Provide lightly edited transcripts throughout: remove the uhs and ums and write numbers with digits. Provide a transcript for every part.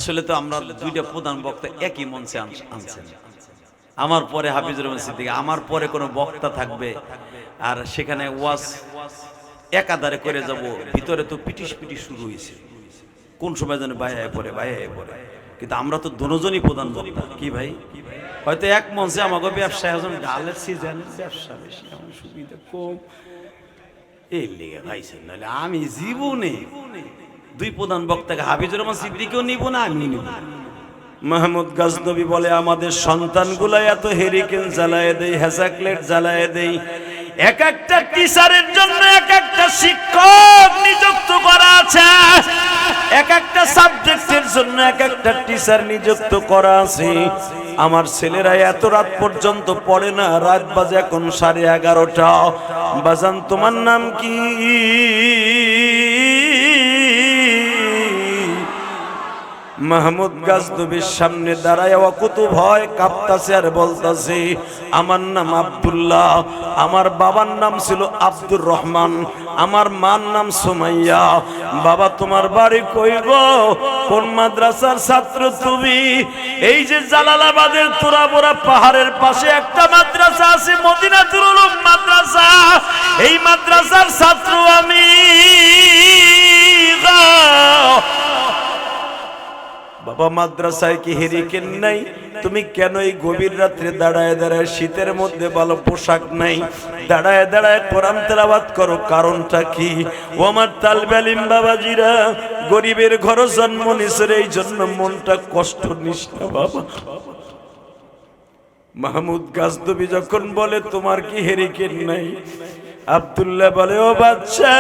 আসলে তো আমরা দুইটা প্রধান বক্তা একই মঞ্চে আনছেন। আমার পরে হাফিজুর রহমান সিদ্দিক, আমার পরে কোনো বক্তা থাকবে আর সেখানে ওয়াজ একাধারে করে যাব। ভিতরে তো পিটিশ পিটিশ শুরু হয়েছে, কোন সময় যেন বাইরে পড়ে। কিন্তু আমরা তো দুজনই প্রধান বক্তা। কি ভাই, হয়তো এক মঞ্চে আমাকে ব্যবসায় এখন ডালের সিজনের ব্যবসা বেশি, আমার সুবিধা কম, এই লেগে ভাইছেন। নাহলে আমি জীবনে দুই প্রধান বক্তাকে, হাফিজুর রহমান সিদ্দিকীও নিব না, আমি নিব না। মাহমুদ গাজনবী বলে, আমাদের সন্তানগুলা এত হেরিকেন জ্বালায় দেই, হ্যাজাকলেট জ্বালায় দেই, এক একটা টিচারের জন্য এক একটা শিক্ষক নিযুক্ত করা আছে, এক একটা সাবজেক্টের জন্য এক একটা টিচার নিযুক্ত করা আছে। আমার ছেলেরা এত রাত পর্যন্ত পড়ে না, রাত বাজে এখন 11:30। বাজান তোমার নাম কি? মাহমুদ গাজনবীর সামনে দাঁড়ায় কত ভয় কাঁপতাছে আর বলতাছে, আমার নাম আব্দুল্লাহ, আমার বাবার নাম ছিল আব্দুর রহমান, আমার মার নাম সুমাইয়া। বাবা তোমার বাড়ি কই গো? কোন মাদ্রাসার ছাত্র তুমি? এই যে জালালাবাদের তোরাবোরা পাহাড়ের পাশে একটা মাদ্রাসা আছে, মদিনাতুল উলুম মাদ্রাসা, এই মাদ্রাসার ছাত্র আমি। বাবা মাদ্রাসায় কি হেরিকেন নাই? তুমি কেন এই গভীর রাত্রে দাঁড়ায় দাঁড়ায়, শীতের মধ্যে ভালো পোশাক নাই, দাঁড়ায় দাঁড়ায় কোরআন তেলাওয়াত করো? কারণটা কি? ও আমার তালবে আলিম বাবাজিরা, গরিবের ঘরে জন্ম নিছেন, এই জন্য মনটা কষ্ট নিস না বাবা। মাহমুদ গাজনবী যখন বলে তোমার কি হেরিকেন নাই, আব্দুল্লাহ বলে, ও বাচ্চা,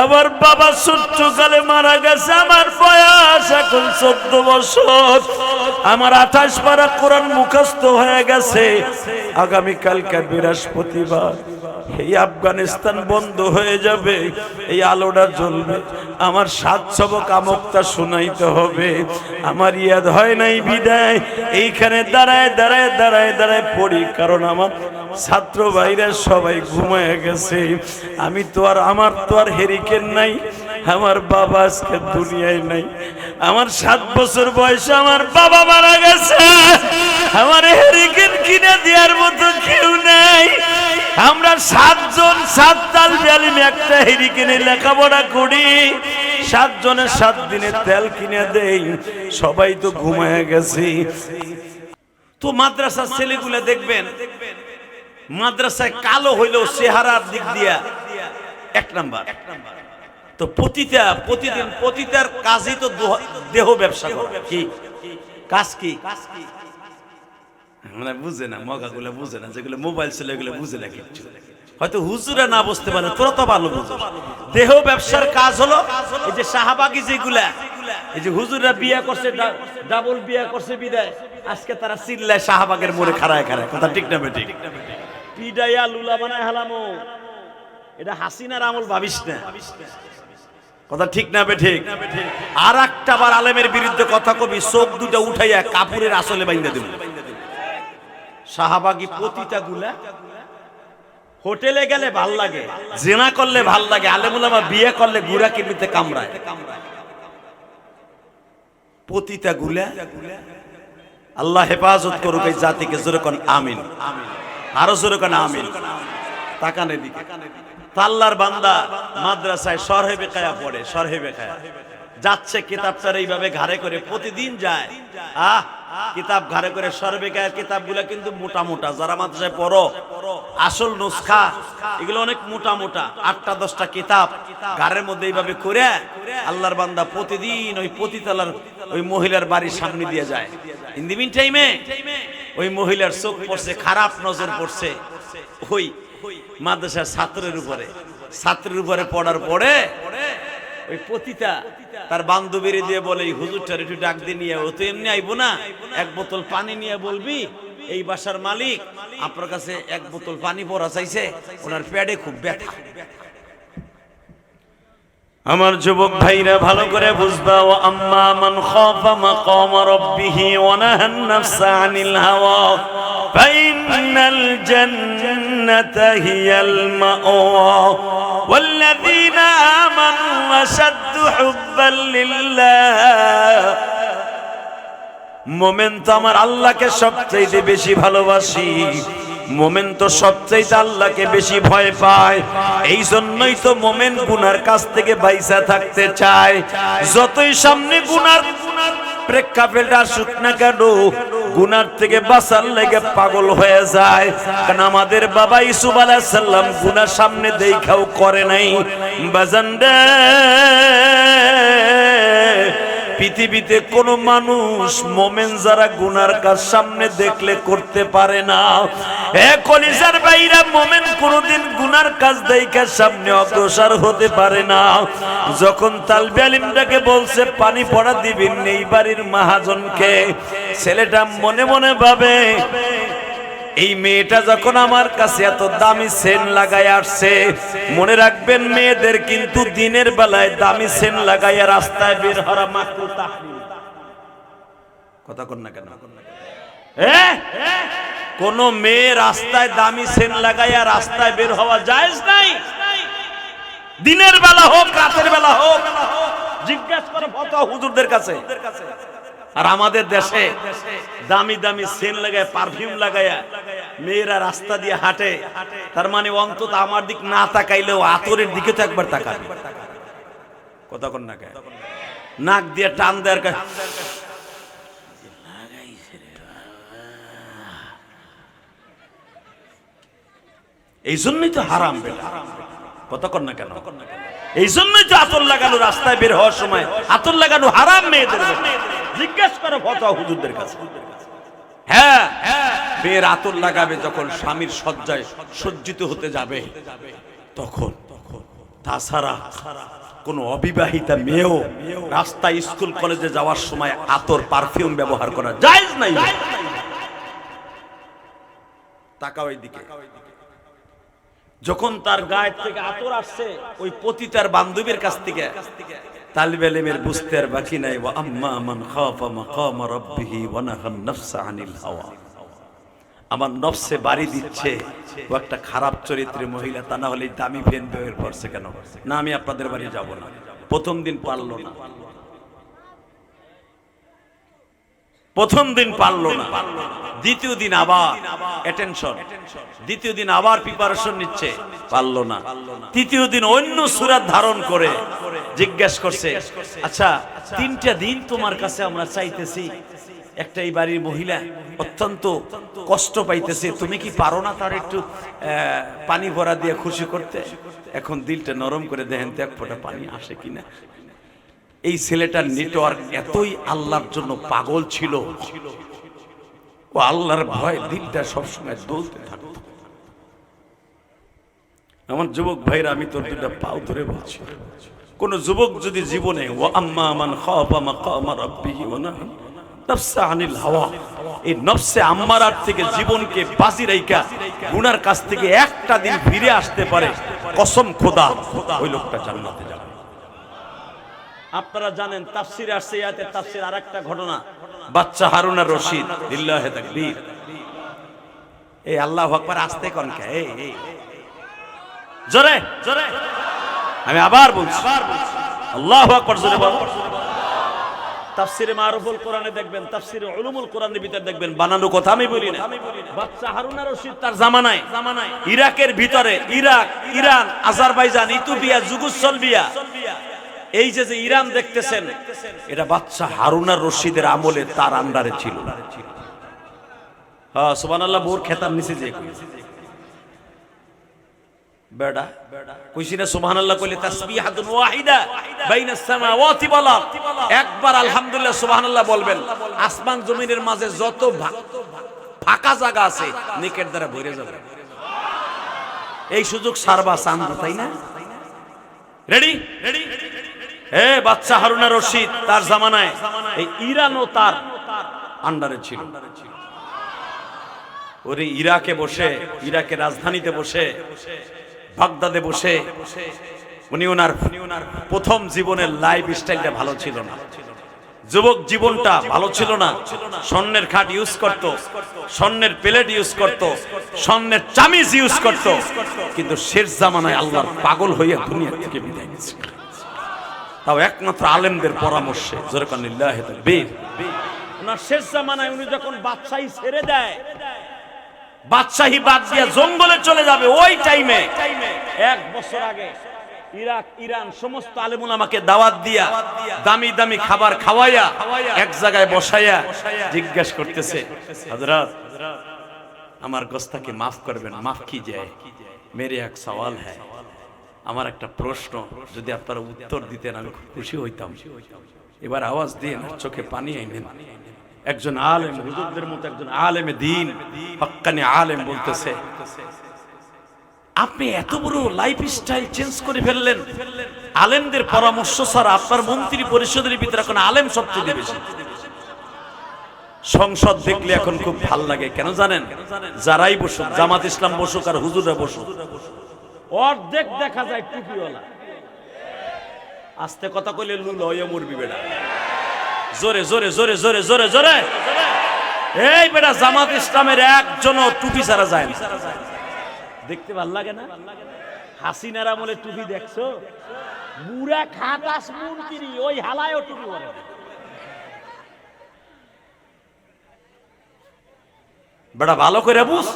আমার বাবা ছোট্টকালে মারা গেছে, আমার বয়স এখন 14 বছর, আমার 28 পারা কোরআন মুখস্থ হয়ে গেছে। আগামীকালকে বৃহস্পতিবার, এই আফগানিস্তান বন্ধ হয়ে যাবে, এই আলোটা জ্বলবে, আমার 7 সবক আমক্তা শোনাইতে হবে। আমার ইয়াদ হয় নাই বিদায় এইখানে দাঁড়ায় দাঁড়ায় দাঁড়ায় দাঁড়ায় পড়ি, কারণ আমার ছাত্র ভাইরা সবাই ঘুমায় গেছে। আমি তো আর, আমার তো আর হেরিকেন নাই, আমার বাবা আজকে দুনিয়ায় নাই, আমার 7 বছর বয়সে আমার বাবা মারা গেছে, আমার হেরিকেন কিনে দেওয়ার মতো কেউ নাই। আমরা 7 জন 7 তালবে আলিম একটা হেরিকেনে লেখাপড়া করি, 7 জনের 7 দিনের তেল কিনে দেই, সবাই তো ঘুমায় গেছে। তো মাদ্রাসার ছেলেগুলো দেখবেন, মাদ্রাসায় কালো হইলেও চেহারার দিক দিয়া 1 নাম্বার। তো প্রতিদিন পতিতার কাজই তো দেহ ব্যবসা করা। কি কাজ? কি মানে বুঝে না, মগাগুলো বুঝে না, যেগুলো মোবাইল ছিল এগুলো বুঝে না কিচ্ছু। হয়তো হুজুরা না বুঝতে পারে, তোরা তো ভালো বুঝো। দেহ ব্যবসার কাজ হলো এই যে শাহবাগী যেগুলা, এই যে হুজুররা বিয়ে করছে, ডাবল বিয়ে করছে বিদায়, আজকে তারা চিল্লায় শাহবাগের মোড়ে খাড়ায় খাড়ায়। কথা ঠিক না বেঠিক? পিডাইয়া লুলা বানায় হালামো, এটা হাসিনার আমল ভাবিস না। কথা ঠিক না বেঠিক? আর একটা বার আলেমের বিরুদ্ধে কথা কবি, চোখ দুটা উঠাইয়া কাপড়ের আসলে বাইন্দা দেব। শাহবাগী পতিতা গুলা হোটেলে গেলে ভাল লাগে, জেনা করলে ভাল লাগে, আলেমুলামা বিয়ে করলে গুড়া কিনতে কামড়ায়। পতিতা গুলা, আল্লাহ হেফাজত করুক এই জাতিকে। জোরে কোন আমিন, আরো জোরে কোন আমিন। তাকানের দিকে আল্লাহর বান্দা মাদ্রাসায় সরহে বেকায়া পড়ে, সরহে বেকায়া যাচ্ছে, কিতাবটার এইভাবে ঘাড়ে করে প্রতিদিন যায়। কিতাব ঘাড়ে করে সরবেকায়ের কিতাবগুলা কিন্তু মোটা মোটা, যারা মাদ্রাসায় পড়ো আসল নুসখা এগুলো অনেক মোটা মোটা, 8টা 10টা কিতাব ঘাড়ের মধ্যে এইভাবে করে আল্লাহর বান্দা প্রতিদিন ওই পতিতালার ওই মহিলার বাড়ির সামনে দিয়ে যায়। ইন দি মিন টাইমে ওই মহিলার চোখ পড়ছে, খারাপ নজর পড়ছে ওই মাদ্রাসার ছাত্রের উপরে পড়ার পরে ওই পতিতা তার বান্ধবীর দিয়ে বলে, এই হুজুরটার একটু ডাক দিয়ে নিয়ে, ও তো এমনি আইবো না, 1 বোতল পানি নিয়ে বলবি এই বাসার মালিক আপনার কাছে 1 বোতল পানি পড়া চাইছে, ওনার পেটে খুব ব্যথা। আমার যুবক ভাইরা ভালো করে বুঝবা, ও আম্মা মান খাফা মাকাম রাব্বিহি ওয়া নাহান নাফসা আনিল হাওয়া ফাইনাল জান্নাতা হিয়াল মাওয়া ওয়াল্লাযীনা আমানু আশাদ্দু হুব্বাল লিল্লাহ। মুমিন তো আমার আল্লাহকে সবচেয়ে বেশি ভালোবাসি, মুমিন তো সবচেয়ে আল্লাহকে বেশি ভয় পায়। এই জন্যই তো মুমিন গুনার কাছ থেকে বাইসা থাকতে চায়। যতই সামনে গুনার প্রেক্ষাপট আসুক না কেন, গুনার থেকে বাঁচার লেগে পাগল হয়ে যায়। কারণ আমাদের বাবা ইউসুফ আলাইহিস সালাম গুনার সামনে দেখাও করে নাই। বাজানরে, পৃথিবীতে কোন মানুষ মোমেন যারা গুনার কাজ সামনে দেখলে করতে পারে না। এ কলিজার ভাইরা, মোমেন কোনদিন গুনার কাজ দেখে সামনে অগ্রসর হতে পারে না। যখন তালবে আলিমটাকে বলছে পানি পড়া দিবেন এই বাড়ির মহাজনকে, ছেলেটা মনে মনে ভাবে এই মেয়েটা যখন আমার কাছে এত দামি সেন লাগায় আসছে, মনে রাখবেন মেয়েদের কিন্তু দিনের বেলায় দামি সেন লাগাইয়া রাস্তায় বের হওয়া মাকরুহ তাহরিম। কথা কন না কেন? কোন মেয়ে রাস্তায় দামি সেন লাগাইয়া রাস্তায় বের হওয়া জায়েজ নাই। দিনের বেলা হোক রাতের বেলা হোক, জিজ্ঞাসা করে ফতোয়া হুজুরদের কাছে। আর আমাদের দেশে দামি দামি সেন লাগায়, পারফিউম লাগায়া মেয়েরা রাস্তা দিয়ে হাঁটে। তার মানে অন্তত আমার দিক না তাকাইলেও আতরের দিকে তো একবার তাকাবে। কথা কন না কেন? নাক দিয়ে টান দেয়ার এই জন্যই তো হারাম বেটা। কথা কন না কেন? এই জন্যই তো আতর লাগানো রাস্তায় বের হওয়ার সময় আতর লাগানো হারাম মেয়েদের। জিজ্ঞাসা করো ফতোয়া হুজুরদের কাছে। হ্যাঁ, মেয়ের আতর লাগাবে যখন স্বামীর শয্যায় সজ্জিত হতে যাবে তখন। তাছাড়া কোন অবিবাহিতা মেয়েও রাস্তায় স্কুল কলেজে যাওয়ার সময় আতর পারফিউম ব্যবহার করা জায়েজ নাই। তাকাও এইদিকে। যখন তার গায়ের থেকে আতর আসছে ওই পতিতার বান্ধবীর কাছ থেকে, তালিবে ইলমের বুঝতে আর বাকি নাই। ওয়া আম্মা মান খাফা মাকাম রাব্বিহি ওয়া নাহান নাফসা আনিল হাওয়া। আমার নফসে বাড়ি দিচ্ছে ও একটা খারাপ চরিত্রের মহিলা, তা না হলে দামি ফ্যান বের করছে কেন? না, আমি আপনাদের বাড়ি যাব না। প্রথম দিন পারলো না, প্রথম দিন পারলো না, দ্বিতীয় দিন আবার অ্যাটেনশন, দ্বিতীয় দিন আবার প্রিপারেশন নিচ্ছে, পারলো না। তৃতীয় দিন অন্য সূরত ধারণ করে জিজ্ঞেস করছে, আচ্ছা 3টা দিন তোমার কাছে আমরা চাইতেছি, একটা এই বাড়ির মহিলা অত্যন্ত কষ্ট পাইতেছে, তুমি কি পারো না তার একটু পানি ভরা দিয়ে খুশি করতে? এখন দিলটা নরম করে দেখেন তো এক ফোঁটা পানি আসে কিনা। এই ছেলেটার নেটওয়ার্ক এতই আল্লাহর জন্য পাগল ছিল, ও আল্লাহর ভয় দিলটা সবসময় দুলতে থাকতো। আমার যুবক ভাইরা, আমি তোর দুটা পাও ধরে বলছি, কোন যুবক যদি জীবনে ওয়া আম্মা মান খাফা মাকাম রাব্বিহি ওয়া নাহা নাফসা আনিল হাওয়া, এই নফসে আম্মারার থেকে জীবনকে বাজি রাইখা গুনার কাছ থেকে একটা দিন ফিরে আসতে পারে, কসম খোদা ওই লোকটা জান্নাতে যাবে। আপনারা জানেন তাফসিরে আসছে, ইয়াতে তাফসির আরেকটা ঘটনা, বাচ্চা হারুন আর রশিদ, লিল্লাহি তাকবীর। এই আল্লাহু আকবার আস্তে কোন কে? এই জোরে জোরে আমি আবার বলছি, আল্লাহু আকবার জোরে বল। তাফসিরে মারুফুল কোরআনে দেখবেন, তাফসিরে উলুমুল কোরআনের ভিতর দেখবেন, বানানো কথা আমি বলি না। বাচ্চা হারুন আর রশিদ তার জামানায় ইরাকের ভিতরে, Iraq, Iran, Azerbaijan, Ethiopia, Yugoslavia, এই যে যে ইরান দেখতেছেন, এটা বাচ্চা হারুন আর রশিদের আমলে তার আন্ডারে ছিল। হ্যাঁ সুবহানাল্লাহ, বোর খেতার নিচে যে বেড়া কইছি না সুবহানাল্লাহ কইলে তাসবিহাতুন ওয়াহিদা বাইনাস সামাওয়াতি ওয়াল আরদ, একবার আলহামদুলিল্লাহ সুবহানাল্লাহ বলবেন, আসমান জমিনের মাঝে যত ফাঁকা জায়গা আছে নেকের দ্বারা ভরে যাবে। এই সুযোগ সারবা চান্দ, তাই না? Ready ready. হে বাচ্চা হারুন আর রশিদ তার জামানায় এই ইরানও তার আন্ডারে ছিল। ওরে ইরাকে বসে, ইরাকের রাজধানীতে বসে, বাগদাদে বসে উনি ওনার প্রথম জীবনের লাইফ স্টাইলটা ভালো ছিল না। যুবক জীবনটা ভালো ছিল না, স্বর্ণের খাট ইউজ করত, স্বর্ণের প্লেট ইউজ করত, স্বর্ণের চামিচ ইউজ করত, কিন্তু শেষ জামানায় আল্লাহর পাগল হইয়া দুনিয়া থেকে বিদায় নিয়েছে। তাও একমাত্র আলেমদের পরামর্শে। জোরে কান লিল্লাহি তাকবীর। ওনার শেষ জামানায় উনি যখন বাদশাহী ছেড়ে দেয়, বাদশাহী বাদ দিয়া জঙ্গলে চলে যাবে, ওই টাইমে 1 বছর আগে ইরাক ইরান সমস্ত আলেম উলামাকে দাওয়াত দিয়া দামি দামি খাবার খাওয়াইয়া এক জায়গায় বসাইয়া জিজ্ঞাসা করতেছে, হযরত আমার গোস্তাকে মাফ করবেন, মাফ कीजिए, मेरे एक सवाल है, আমার একটা প্রশ্ন, যদি আপনারা উত্তর দিতেন আমি খুব খুশি হইতাম। এবার আওয়াজ দিয়ে চোখে পানি আইনেন। একজন আলেম, হুজুরদের মতো একজন আলেমে দ্বীন, হক্কানি আলেম বলতেছে, আপনি এত বড় লাইফস্টাইল চেঞ্জ করে ফেললেন, আলেমদের পরামর্শ ছাড়া আপনার মন্ত্রী পরিষদের ভিতরে এখন আলেম সবচেয়ে বেশি। সংসদ দেখলে এখন খুব ভাল লাগে, কেন জানেন? যারাই বসুক, জামাত ইসলাম বসুক আর হুজুররা বসুক, অর্ধেক দেখা যায় টুপিওয়ালা। আস্তে কথা কইলে লুল হয়ে মরবি বেটা। জোরে জোরে জোরে জোরে জোরে জোরে। এই বেটা, জামাত ইসলামের একজনও টুপি ছাড়া যায় না। দেখতে ভাল লাগে না? হাসিনার আমলে টুপি দেখছো? বুড়া খাটাস মন্ত্রী ওই হালায়ও টুপি পরে। বেটা ভালো করে বুঝ,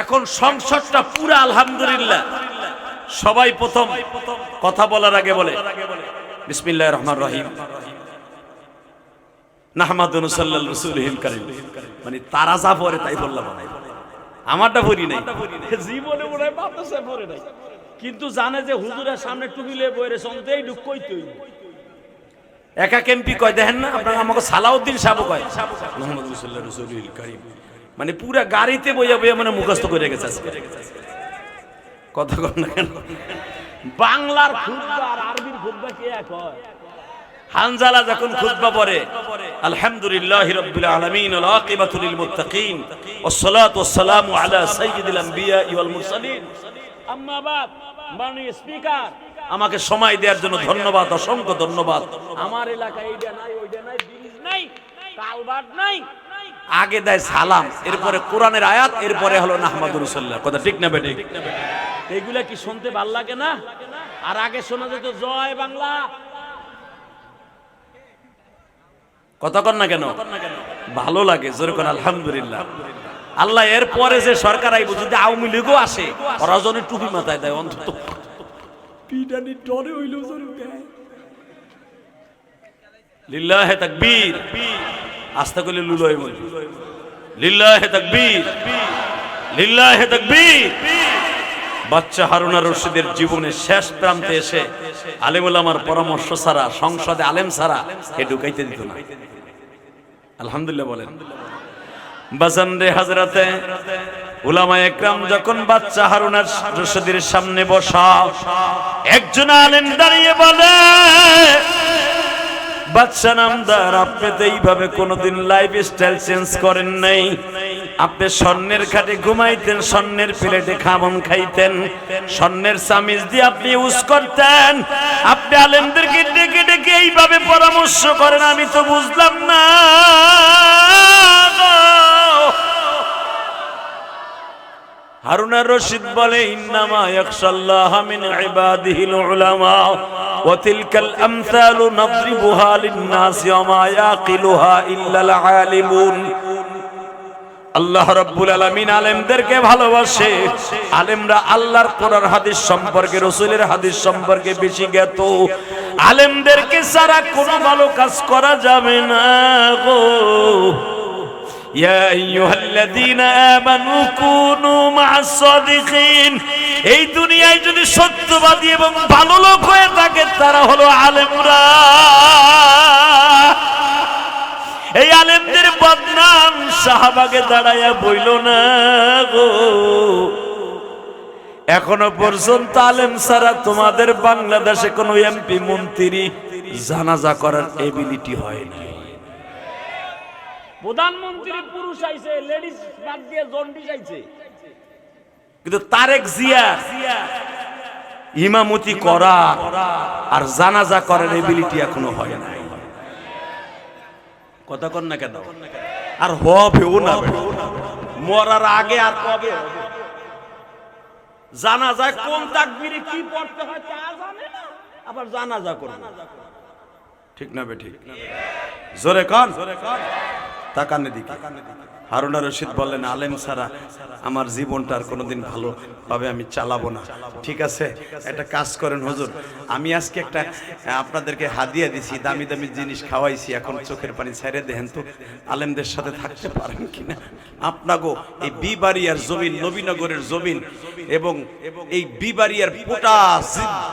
এখন সংসদটা পুরা আলহামদুলিল্লাহ। সবাই প্রথম কথা বলার আগে বলে বিসমিল্লাহির রহমানির রহিম, নাহমাদু সাল্লাল্লাহু রাসূলিল কারীম। মানে তারা যা পড়ে তাই বললাম, আমারটা পড়ি নাই, জীবনে মনে হয় বাতাসে পড়ে নাই, কিন্তু জানে যে হুজুরের সামনে টুপি লয়ে বইরে সন্তেই ঢুক কইতই। একা কেমপি কয় দেখেন না আপনারা, আমাকে সালাউদ্দিন সাহেব কয় নাহমাদু সাল্লাল্লাহু রাসূলিল কারীম, মানে পুরা গাড়িতে বইয়া বইয়া মানে মুখস্থ করে গেছে আজকে। কথা কর না কেন? বাংলার খুতবা আর আরবির খুতবা কি এক হয়? হানজালা যখন খুতবা পড়ে, আলহামদুলিল্লাহি রাব্বিল আলামিন ওয়াল আকিবাতু লিল মুত্তাকিন ওয়াসসালাতু ওয়াসসালামু আলা সাইয়্যিদিল আমবিয়া ওয়াল মুরসালিন, আম্মা বাদ। মাননীয় স্পিকার, আমাকে সময় দেওয়ার জন্য ধন্যবাদ, অসংখ্য ধন্যবাদ। আমার এলাকায় এইটা নাই, ওইটা নাই, ব্রিজ নাই, কালভার্ট নাই। আগে দেয় সালাম, এরপরে কোরআনের আয়াত, এরপরে হলো নাহমাদুর রাসূলুল্লাহ। কথা ঠিক না বেঠিক? এগুলা কি শুনতে ভাল লাগে না? আর আগে শোনা যেত জয় বাংলা। কথা কর না কেন? ভালো লাগে, জোরে কোন আলহামদুলিল্লাহ। আল্লাহ এরপরে যে সরকার আইব, যদি আওয়ামী লীগও আসে, ওরা জনে টুপি মাথায় দেয়, অন্তত পিডানি ডরে হইলো জোরে দেয়। লিল্লাহি তাকবীর। আস্তে করে লুলয় বল, লিল্লাহি তাকবীর, লিল্লাহি তাকবীর। বাচ্চা হারুন আর রশিদের জীবনের শেষ প্রান্তে এসে আলেম ওলামার পরামর্শ ছাড়া, সংসদে আলেম ছাড়া এ ঢুকাইতে দিত না। আলহামদুলিল্লাহ বলেন। বাজান রে, হযরতে উলামায়ে একরাম যখন বাচ্চা হারুন আর রশিদের সামনে বসা, একজন আলেম দাঁড়িয়ে বলে, বাদশা নামদার, আপনি তো এইভাবে কোনোদিন লাইফ স্টাইল চেঞ্জ করেন নাই। আপনি স্বর্ণের খাটে ঘুমাইতেন, স্বর্ণের প্লেটে খাবার খাইতেন, স্বর্ণের চামিচ দিয়ে আপনি ইউজ করতেন। আপনি আলেমদেরকে ডেকে ডেকে এইভাবে পরামর্শ করেন, আমি তো বুঝলাম না। হারুন আর রশিদ বলে, ইন্নামা ইয়াখশাল্লাহ মিন ইবাদিহিল উলামা ওয়া তিলকাল আমসালু নাদরিবুহা লিন-নাসি ওয়া মা ইয়াকিলুহা ইল্লাল আলিমুন। আল্লাহ রাব্বুল আলামিন আলেমদেরকে ভালোবাসে। আলেমরা আল্লাহর কোরআন হাদিস সম্পর্কে, রাসূলের হাদিস সম্পর্কে বেশি জ্ঞাত। আলেমদেরকে ছাড়া কোনো ভালো কাজ করা যাবে না গো। ইয়া আইয়ুহাল্লাযীনা আমানু কুনু মা'আস সাদিকিন। এই দুনিয়ায় যদি সত্যবাদী এবং ভালো লোক হয়ে থাকে, তারা হলো আলেমরা। এই আলেমদের বদনাম সাহাবাকে দাঁড়ায়া বইল না গো। এখনো পর্যন্ত আলেম ছাড়া তোমাদের বাংলাদেশে কোনো এমপি মন্ত্রী জানাজা করার এবিলিটি হয় না। প্রধানমন্ত্রী পুরুষ আইছে, লেডিস বাদ দিয়ে জন্ডিস আইছে, কিন্তু তারেক জিয়া ইমামতি করা আর জানাজা করার এবিলিটি এখনো হয় না। কথা কন না কেন? আর হবেও না, মরার আগে আর কবে হবে? জানাজায় কোন তাকবীরে কি পড়তে হয় তা জানে না, আবার জানাজা করবে। ঠিক না বেঠিক? জোরে কান, তাকানে দিকে। হারুনা রশিদ বললেন, আলেম ছাড়া আমার জীবনটা আর কোনোদিন ভালোভাবে আমি চালাবো না। ঠিক আছে, একটা কাজ করেন হুজুর, আমি আজকে একটা আপনাদেরকে হাদিয়া দিছি, দামি দামি জিনিস খাওয়াইছি, এখন চোখের পানি ছেড়ে দেখেন তো আলেমদের সাথে থাকতে পারেন কিনা। আপনাগো এই বিবাড়িয়ার জমিন, নবীনগরের জমিন এবং এই বিবাড়িয়ার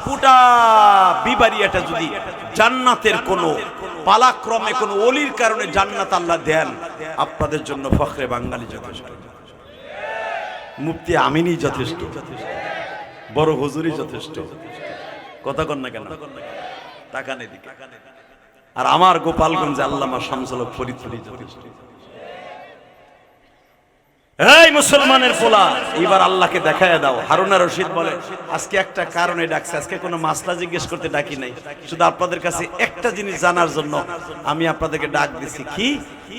পুটা বিবাড়িয়াটা যদি জান্নাতের কোনো পালাক্রমে কোন ওলির কারণে জান্নাত আল্লাহ দেন, আপনাদের জন্য ফখরে বাঙালি যথেষ্ট, মুফতি আমিনই যথেষ্ট, বড় হুজুরই যথেষ্ট। কথা কন না কেন? তাকানে দিকে। আর আমার গোপালগঞ্জে আল্লামা শামসুল হক ফরিদপুরি যথেষ্ট। এই মুসলমানের পোলা, এবার আল্লাহকে দেখায় দাও। হারুনা রশিদ বলে, আজকে একটা কারণে ডাকছে, আজকে কোনো মাসলা জিজ্ঞেস করতে ডাকি নাই, শুধু আপনাদের কাছে একটা জিনিস জানার জন্য আমি আপনাদেরকে ডাক দিছি। কি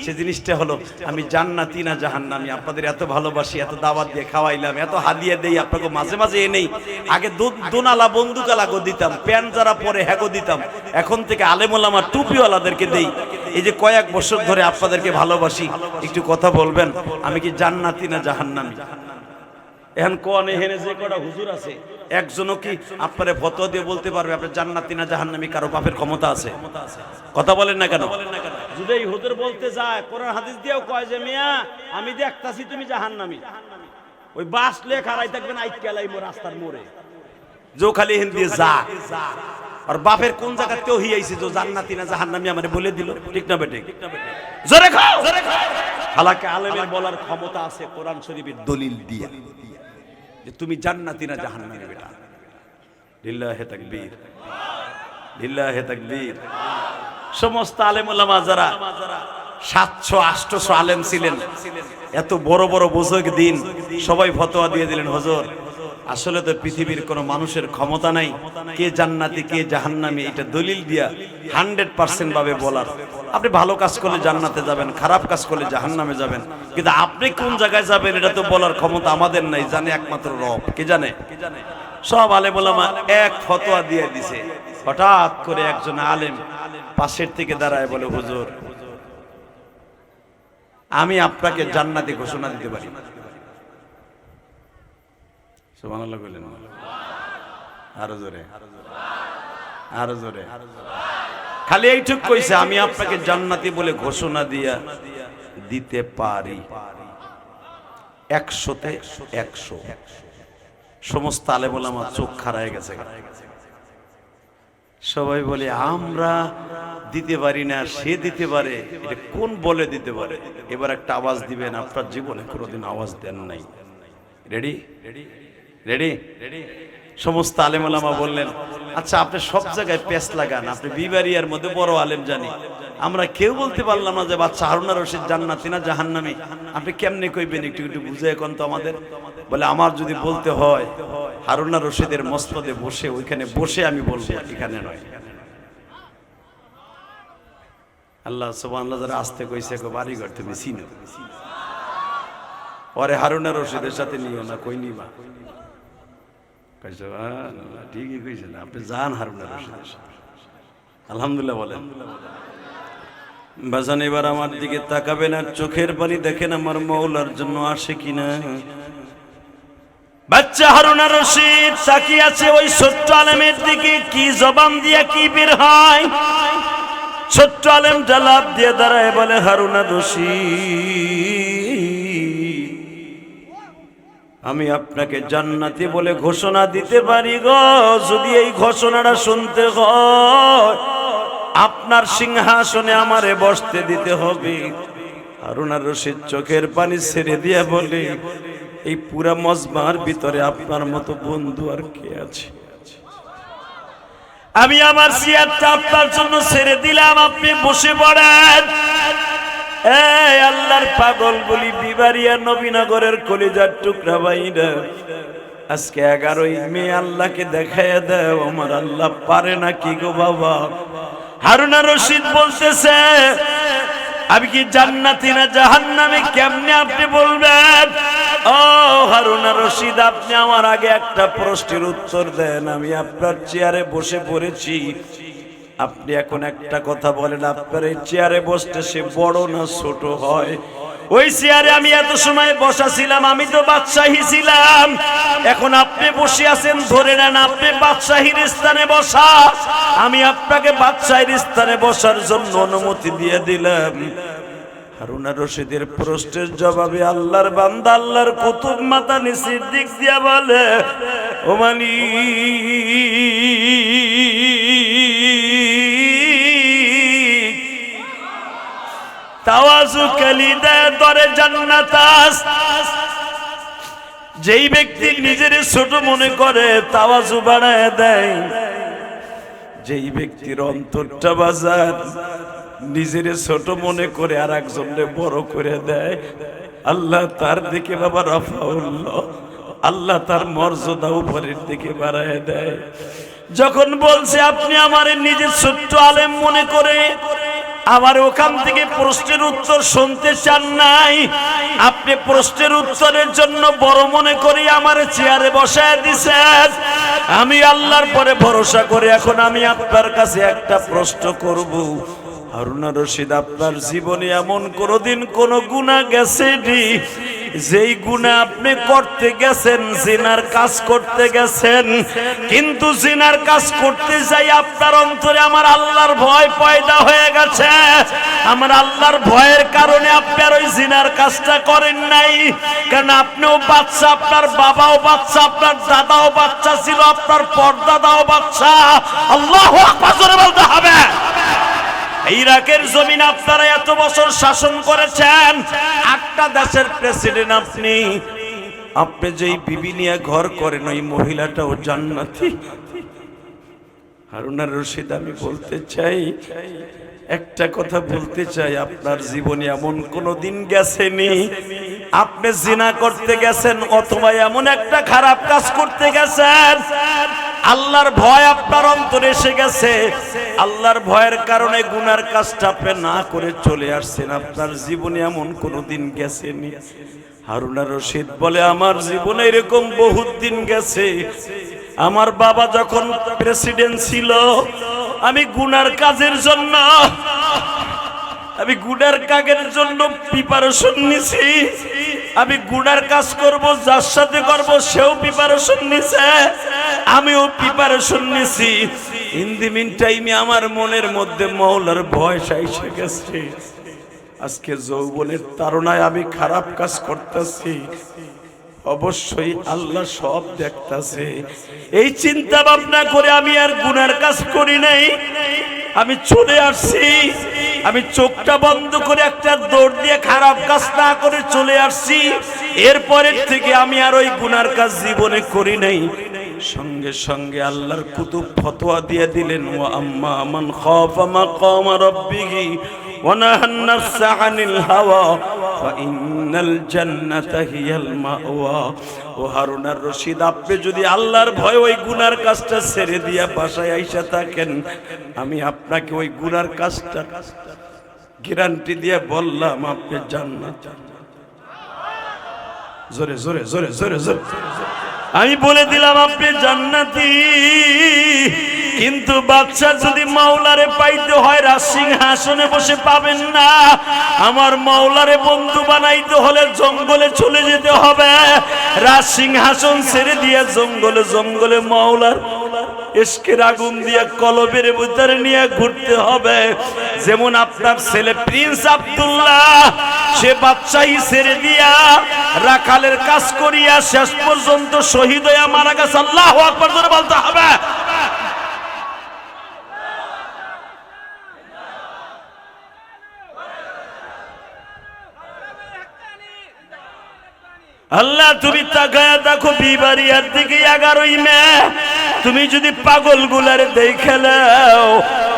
সে জিনিসটা হলো, আমি জান্নাতি না জাহান্নামী? আপনাদের এত ভালোবাসি, এত দাওয়াত দিয়ে খাওয়াইলাম, এত হাদিয়া দেই, আপনাকে মাঝে মাঝে এনেই। আগে দোনালা বন্দুকালা গো দিতাম, প্যান্ট যারা পরে হ্যাগো দিতাম, এখন থেকে আলেম ওলামা টুপিওয়ালাদেরকে দেই। এই যে কয়েক বছর ধরে আপনাদেরকে ভালোবাসি, একটু কথা বলবেন, আমি কি জান্নাতি না জাহান্নামী? এখন কোন এখানে যে কটা হুজুর আছে, একজনও কি আপনারে ফতোয়া দিয়ে বলতে পারবে আপনি জান্নাতি না জাহান্নামী? কারো বাপের ক্ষমতা আছে? কথা বলেন না কেন? যদি এই হুজুর বলতে যায়, কোরআন হাদিস দিয়েও কয় যে মিয়া আমি দেখতাছি তুমি জাহান্নামী, ওই বাস লে খাড়াই থাকবেন আইকালাই মো রাস্তার মোড়ে, যে খালি হিন্দি যা। আর বাপের কোন জায়গাতেও হিয়াইছে যে জান্নাতি না জাহান্নামী আমারে বলে দিল। ঠিক না বেঠিক? জোরে খাও। হালাকে আলেমের বলার ক্ষমতা আছে কোরআন শরীফের দলিল দিয়ে যে তুমি জান্নাতি না জাহান্নামী বেটা। লিল্লাহি তাকবীর, লিল্লাহি তাকবীর। সমস্ত আলেম ওলামা যারা 700-800 আলেম ছিলেন, এত বড় বড় বুজুর্গ দিন, সবাই ফতোয়া দিয়ে দিলেন, হুজুর আসলে তো পৃথিবীর কোন মানুষের ক্ষমতা নাই কে জান্নাতি কে জাহান্নামী এটা দলিল দিয়া 100% ভাবে বলার। আপনি ভালো কাজ করলে জান্নাতে যাবেন, খারাপ কাজ করলে জাহান্নামে যাবেন, কিন্তু আপনি কোন জায়গায় যাবেন এটা তো বলার ক্ষমতা আমাদের নাই, জানে একমাত্র রব। কে জানে? সব আলেম ওলামা এক ফতোয়া দিয়ে দিছে। হঠাৎ করে একজন আলেম পাশের থেকে দাঁড়ায় বলে, হুজুর আমি আপনাকে জান্নাতি ঘোষণা দিতে পারি। সুবহানাল্লাহ বলেন, আরো জোরে, আরো জোরে। খালি এইটুক কইছে, আমি আপনাকে জান্নাতি বলে ঘোষণা দিতে পারি। 100-তে 100 সমস্ত আলেম ওলামা চোখ খাড়ায় গেছে। সবাই বলে আমরা দিতে পারি না, সে দিতে পারে, এটা কোন বলে দিতে পারে? এবার একটা আওয়াজ দিবেন, আপনার জীবনে কোনোদিন আওয়াজ দেন নাই। রেডি? রেডি? সমস্ত আলেম ওলামা বললেন, আচ্ছা আপনি সব জায়গায় পেস লাগান, আপনি বিবারিয়ার মধ্যে বড় আলেম জানি, আমরা কেউ বলতে পারলাম না যে বাচ্চা হারুনা রশিদ জান্নাতি না জাহান্নামী, আপনি কেমনে কইবেন? একটু একটু বুঝে এখন তো আমাদের। বলে, আমার যদি বলতে হয় হারুনা রশিদের মসনদে বসে, ওইখানে বসে আমি বলবো, এখানে নয়। আল্লাহ সুবহানাল্লাহ যারা আসতে কইছে, বাড়িঘর তুমি চিনো, পরে হারুনা রশিদের সাথে নিও না, কই নিবা? ঠিকই কইছেন, আপনি যান হারুনা রশিদের সাথে। আলহামদুলিল্লাহ বলেন। বাজান এবার আমার দিকে তাকাবেন আর চোখের পানি দেখেন আমার মওলার জন্য আসে কিনা। বাচ্চা হারুনা রশিদ তাকিয়ে আছে ওই ছোট্ট আলেমের দিকে, কি জবান দিয়া কি বের হয়? ছোট্ট আলেম জালাপ দিয়ে দাঁড়ায় বলে, হারুনা রশিদ আমি আপনাকে জান্নাতি বলে ঘোষণা দিতে পারি গো, যদি এই ঘোষণাটা শুনতে হয় আপনার সিংহাসনে আমারে বসতে দিতে হবে। হারুনা রশিদ চোখের পানি ছেড়ে দিয়া বলে, এই পুরা মজমার ভিতরে আপনার মতো বন্ধু আর কে আছে? আমি আমার চেয়ারটা আপনার জন্য ছেড়ে দিলাম, আপনি বসে পড়েন। এই আল্লাহর পাগল বলি বিবারিয়া নবীনগরের কলিজার টুকরা ভাইরা, আজকে 11ই মে আল্লাহকে দেখাইয়া দাও, আমার আল্লাহ পারে না কি গো বাবা? হারুনা রশিদ বলতেছে, আমি কি জান্নাতি না জাহান্নামী কেমনে আপনি বলবেন? ও হারুন আর রশিদ, আপনি আমার আগে একটা প্রশ্নের উত্তর দেন। আমি আপনার চেয়ারে বসে পড়েছি, আপনি এখন একটা কথা বলেন, আপনার এই চেয়ারে বসতে সে বড় না ছোট হয়? ওই চেয়ারে আমি এত সময় বসা ছিলাম, আমি তো বাদশাহী ছিলাম। এখন আপনি বসে আছেন, ধরে নেন আপনি বাদশাহীর স্থানে বসা, আমি আপনাকে বাদশাহীর স্থানে বসার জন্য অনুমতি দিয়ে দিলাম। হারুন আর রশিদের প্রশ্নের জবাবে আল্লাহর বান্দা, আল্লাহর কুতুব মাতা নিচের দিক দিয়া বলে, ও মানি তাওয়াজু কালিদা দরে জান্নাতাস। যেই ব্যক্তি নিজের ছোট মনে করে তাওয়াজু বাড়ায় দেয়, যেই ব্যক্তির অন্তরটা বাজার নিজের ছোট মনে করে আর একজনকে বড় করে দেয়, আল্লাহ তার দিকে বাবা রাফাউল্লাহ, আল্লাহ তার মর্যাদা উপরের দিকে বাড়ায় দেয়। যখন বলছে আপনি আমার নিজের ছোট্ট আলেম মনে করে আমার ওখান থেকে প্রশ্নের উত্তর শুনতে চান নাই, আপনি প্রশ্নের উত্তরের জন্য বড় মনে করি আমার চেয়ারে বসায় দিছেন। আমি আল্লাহর পরে ভরসা করে এখন আমি আপনার কাছে একটা প্রশ্ন করব। হারুন আর রশিদ, আপনার জীবনে এমন কোনদিন কোন গুনাহ গেছেনি যেই গুনাহ আপনি করতে গেছেন, জিনার কাজ করতে গেছেন, কিন্তু জিনার কাজ করতে যাই আপনার অন্তরে আমার আল্লাহর ভয় পয়দা হয়ে গেছে? আমার আল্লাহর ভয়ের কারণে আপনার ওই জিনার কাজটা করেন নাই, কারণ আপনিও বাচ্চা, আপনার বাবাও বাচ্চা, আপনার দাদাও বাচ্চা ছিল, আপনার পরদাদাও বাচ্চা। আল্লাহু আকবার জোরে বলতে হবে। ইরাকের জমিন আপনারা এত বছর শাসন করেছেন, একটা দেশের প্রেসিডেন্ট আপনি। আপনি যেই বিবি নিয়ে ঘর করেন ওই মহিলাটাও জান্নাতি। হারুন আর রশিদ, আমি বলতে চাই, একটা কথা বলতে চাই, আপনার জীবনে এমন কোনো দিন গেছেনি আপনি জিনা করতে গেছেন অথবা এমন একটা খারাপ কাজ করতে গেছেন, আল্লাহর ভয় আপনার অন্তরে এসে গেছে, আল্লাহর ভয়ের কারণে গুনার কাজটা আপনি না করে চলে আসছেন? আপনার জীবনে এমন কোনো দিন গেছেনি? হারুন আর রশিদ বলে, আমার জীবনে এরকম বহুত দিন গেছে। আমার বাবা যখন প্রেসিডেন্ট ছিল, আমি গুনার কাজের জন্য প্রিপারেশন নিছি। আমি গুনার কাজ করব, যার সাথে করব সেও প্রিপারেশন নিছে, আমিও প্রিপারেশন নিছি। ইন দি মিন টাইমে আমার মনের মধ্যে মওলার ভয় এসে গেছে। আজকে যৌবনের তাড়নায় আমি খারাপ কাজ করতেছি, অবশ্যই আল্লাহ সব দেখতাছে। এই চিন্তা ভাবনা করে আমি আর গুনার কাজ করি নাই, আমি চলে আসছি। আমি চোখটা বন্ধ করে একটা দৌড় দিয়ে খারাপ কাজ না করে চলে আসছি। এরপরের থেকে আমি আর ওই গুনার কাজ জীবনে করি নাই। সঙ্গে সঙ্গে আল্লাহর কুতুব ফতোয়া দিয়ে দিলেন, ওয়া আম্মা মান খাফা মাকাম রাব্বিহি ওয়া নাহান নাফসা আনিল হাওয়া ফাইন্নাল জান্নাতা হিয়াল মাওয়া। ও হারুন আর রশিদ, আপনি যদি আল্লাহর ভয় ওই গুনার কাজটা ছেড়ে দিয়া বাসায় আইসা থাকেন, আমি আপনাকে ওই গুনার কাজটা গ্যারান্টি দিয়ে বললাম আপনি জান্নাত। জোরে জোরে জোরে জোরে জোরে আমি বলে দিলাম আপনি জান্নাতি। কিন্তু বাদশা যদি মাওলারে পাইতে হয় রাজসিংহাসনে বসে পাবেন না। আমার মাওলারে বন্ধু বানাইতে হলে জঙ্গলে চলে যেতে হবে। রাজসিংহাসন ছেড়ে দিয়ে জঙ্গলে জঙ্গলে মাওলার ইশকের আগুন দিয়ে কলবের ভিতরে নিয়ে ঘুরতে হবে। যেমন আপনার ছেলে প্রিন্স আব্দুল্লাহ, সে বাদশাহী ছেড়ে দিয়া রাখালের কাজ করিয়া শেষ পর্যন্ত শহীদ হয়ে মারা গেছে। আল্লাহু আকবার জোরে বলতে হবে। আল্লাহ, তুমি তাকায়া দেখো বিবারিয়ার দিকে 11ই মে। তুমি যদি পাগল গুলারে দেখে নাও,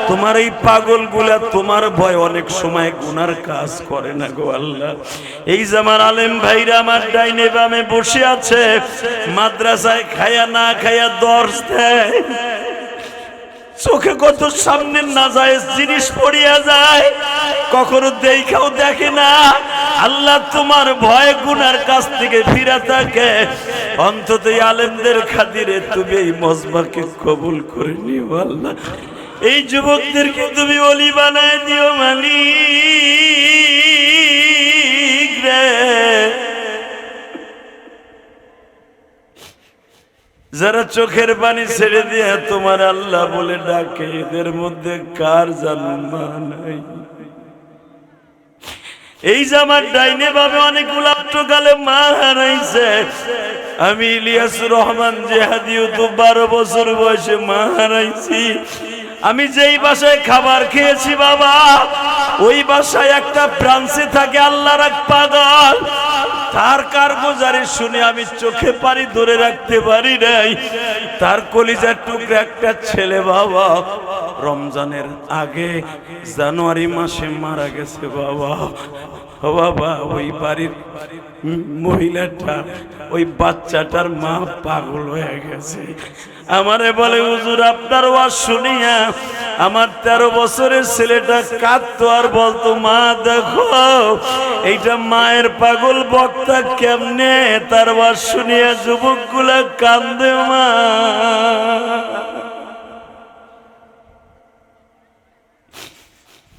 তোমার এই পাগল গুলা তোমার ভয় অনেক সময় গুনার কাজ করে না গো আল্লাহ। এই যে আমার আলেম ভাইরা আমার ডাইনে বামে বসে আছে, মাদ্রাসায় খায়া না খায়া দর্শ দেয়, চোখে কত সামনে নাজায়েজ জিনিস পড়িয়া যায়, কখনো দেখাও দেখে না। আল্লাহ তোমার ভয় গুনার কাছ থেকে ফিরে থাকে। অন্তত আলেমদের খাতিরে তুমি এই মজমাকে কবুল করে নিও আল্লাহ। এই যুবকদেরকে তুমি ওলি বানায় দিও মালিক রে। যারা চোখের পানি ছেড়ে দিয়ে তোমার আল্লাহ বলে ডাকে, এদের মধ্যে কার জানা নাই? এই যে আমার ডাইনে ভাবে অনেকগুলো গালে মা হারাইছে। আমি ইলিয়াসুর রহমান জেহাদিও তো 12 বছর বয়সে মা হারাইছি। আমি যেই বাসায় খাবার খেয়েছি বাবা, ওই বাসায় একটা ব্রাঞ্চে থাকে আল্লাহর এক পাগল, তার কারগুজারি শুনে আমি চোখে পানি ধরে রাখতে পারি নাই। তার কলিজার টুকরা একটা ছেলে বাবা রমজানের আগে জানুয়ারি মাসে মারা গেছে বাবা। ও বাবা, ওই বাড়ির মহিলাটা, ওই বাচ্চাটার মা পাগল হয়ে গেছে। আমারে বলে হুজুর আপনার ওয়াজ শুনিয়া আমার 13 বছরের ছেলেটা কাঁদতো আর বলতো মা দেখো এইটা মায়ের পাগল বক্তা কেমনে তার ওয়াজ শুনিয়া যুবকগুলা কান্দে মা।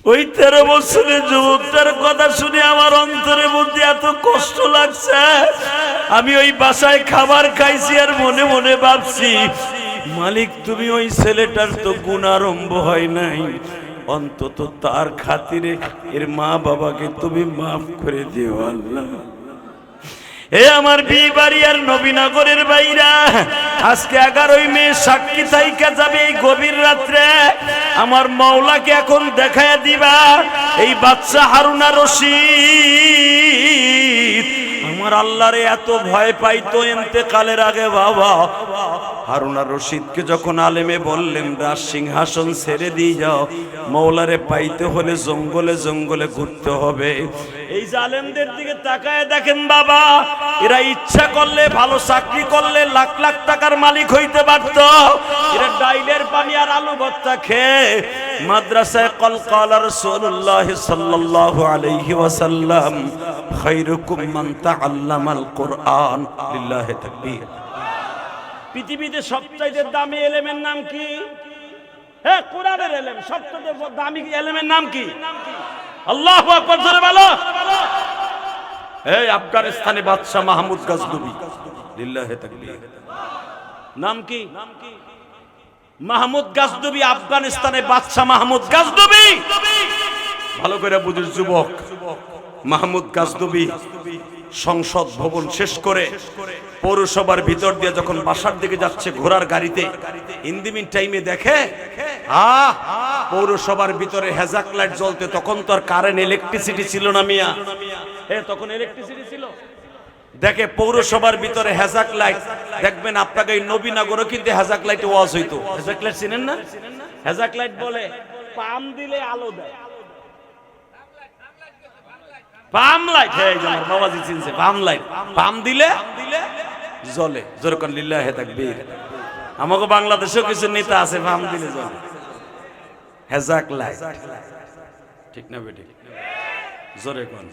ওই 13 বছরের যুবকটার কথা শুনে আমার অন্তরের মধ্যে এত কষ্ট লাগছে। আমি ওই বাসায় খাবার খাইছি আর মনে মনে ভাবছি মালিক তুমি ওই ছেলেটার তো গুনাহ আরম্ভ হয় নাই, অন্তত তার খাতিরে এর মা বাবাকে তুমি মাফ করে দিও আল্লাহ। এ আমার বিবাড়ি আর নবীনগরের বাইরা, আজকে 11ই মে সাক্ষী থাইকা যাবে এই গভীর রাত্রে। আমার মাওলাকে এখন দেখায়া দিবা এই বাচ্চা হারুনা রশিদ। আমার আল্লাহরে এত ভয় পাইতো ইন্তেকালের আগে বাবা। হারুনা রশিদকে যখন আলেমে বললেন রাজ সিংহাসন ছেড়ে দিয়ে যাও, মৌলারে পাইতে হলে জঙ্গলে জঙ্গলে ঘুরতে হবে। এই জালেমদের দিকে তাকায় দেখেন বাবা, এরা ইচ্ছা করলে ভালো চাকরি করলে লাখ লাখ টাকার মালিক হইতে পারত। এরা ডাইলের পানি আর আলু ভর্তা খেয়ে মাদ্রাসায় কল রাসূলুল্লাহ সাল্লাল্লাহু আলাইহি ওয়াসাল্লাম খায়রুকুম মান তাআল্লামাল কুরআন। লিল্লাহি তাকবীর। পৃথিবীতে সবচাইতে দামি এলেমের নাম কি? হ্যাঁ, কোরআনের এলেম। সবচেয়ে দামি এলেমের নাম কি? আল্লাহু আকবার, জোরে বলো। এই আফগানিস্তানে বাদশা মাহমুদ গাজনবী। লিল্লাহি তাকবীর। নাম কি? মাহমুদ গাজনবী। আফগানিস্তানে বাদশা মাহমুদ গাজনবী। ভালো করে বুঝিস যুবক, মাহমুদ গাজনবী সংসদ ভবন শেষ করে পৌরসভার ভিতর দিয়ে যখন বাসার দিকে যাচ্ছে ঘোড়ার গাড়িতে, ইন্দিমিন টাইমে দেখে পৌরসভার ভিতরে হেজাক লাইট জ্বলতে। তখন তো আর কারেন্ট ইলেকট্রিসিটি ছিল না মিয়া, তখন ইলেকট্রিসিটি ছিল। দেখে পৌরসভার ভিতরে হেজাক লাইট। দেখবেন আপনাকে এই নবীনগরও কিন্তু হেজাক লাইটে ওয়াজ হইতো। হেজাক লাইট চিনেন না? হেজাক লাইট বলে পাম দিলে আলো দেয়। পাম লাইট, হ্যাঁ আমার বাবাজি চিনছে পাম লাইট। পাম দিলে জ্বলে। যেরকম লিল্লাহি তাকবীর। আমাকে বাংলাদেশেও কিছু নেতা আছে পাম দিলে জ্বলে। হেজাক লাইট, ঠিক না বেটি? জোরে কোন।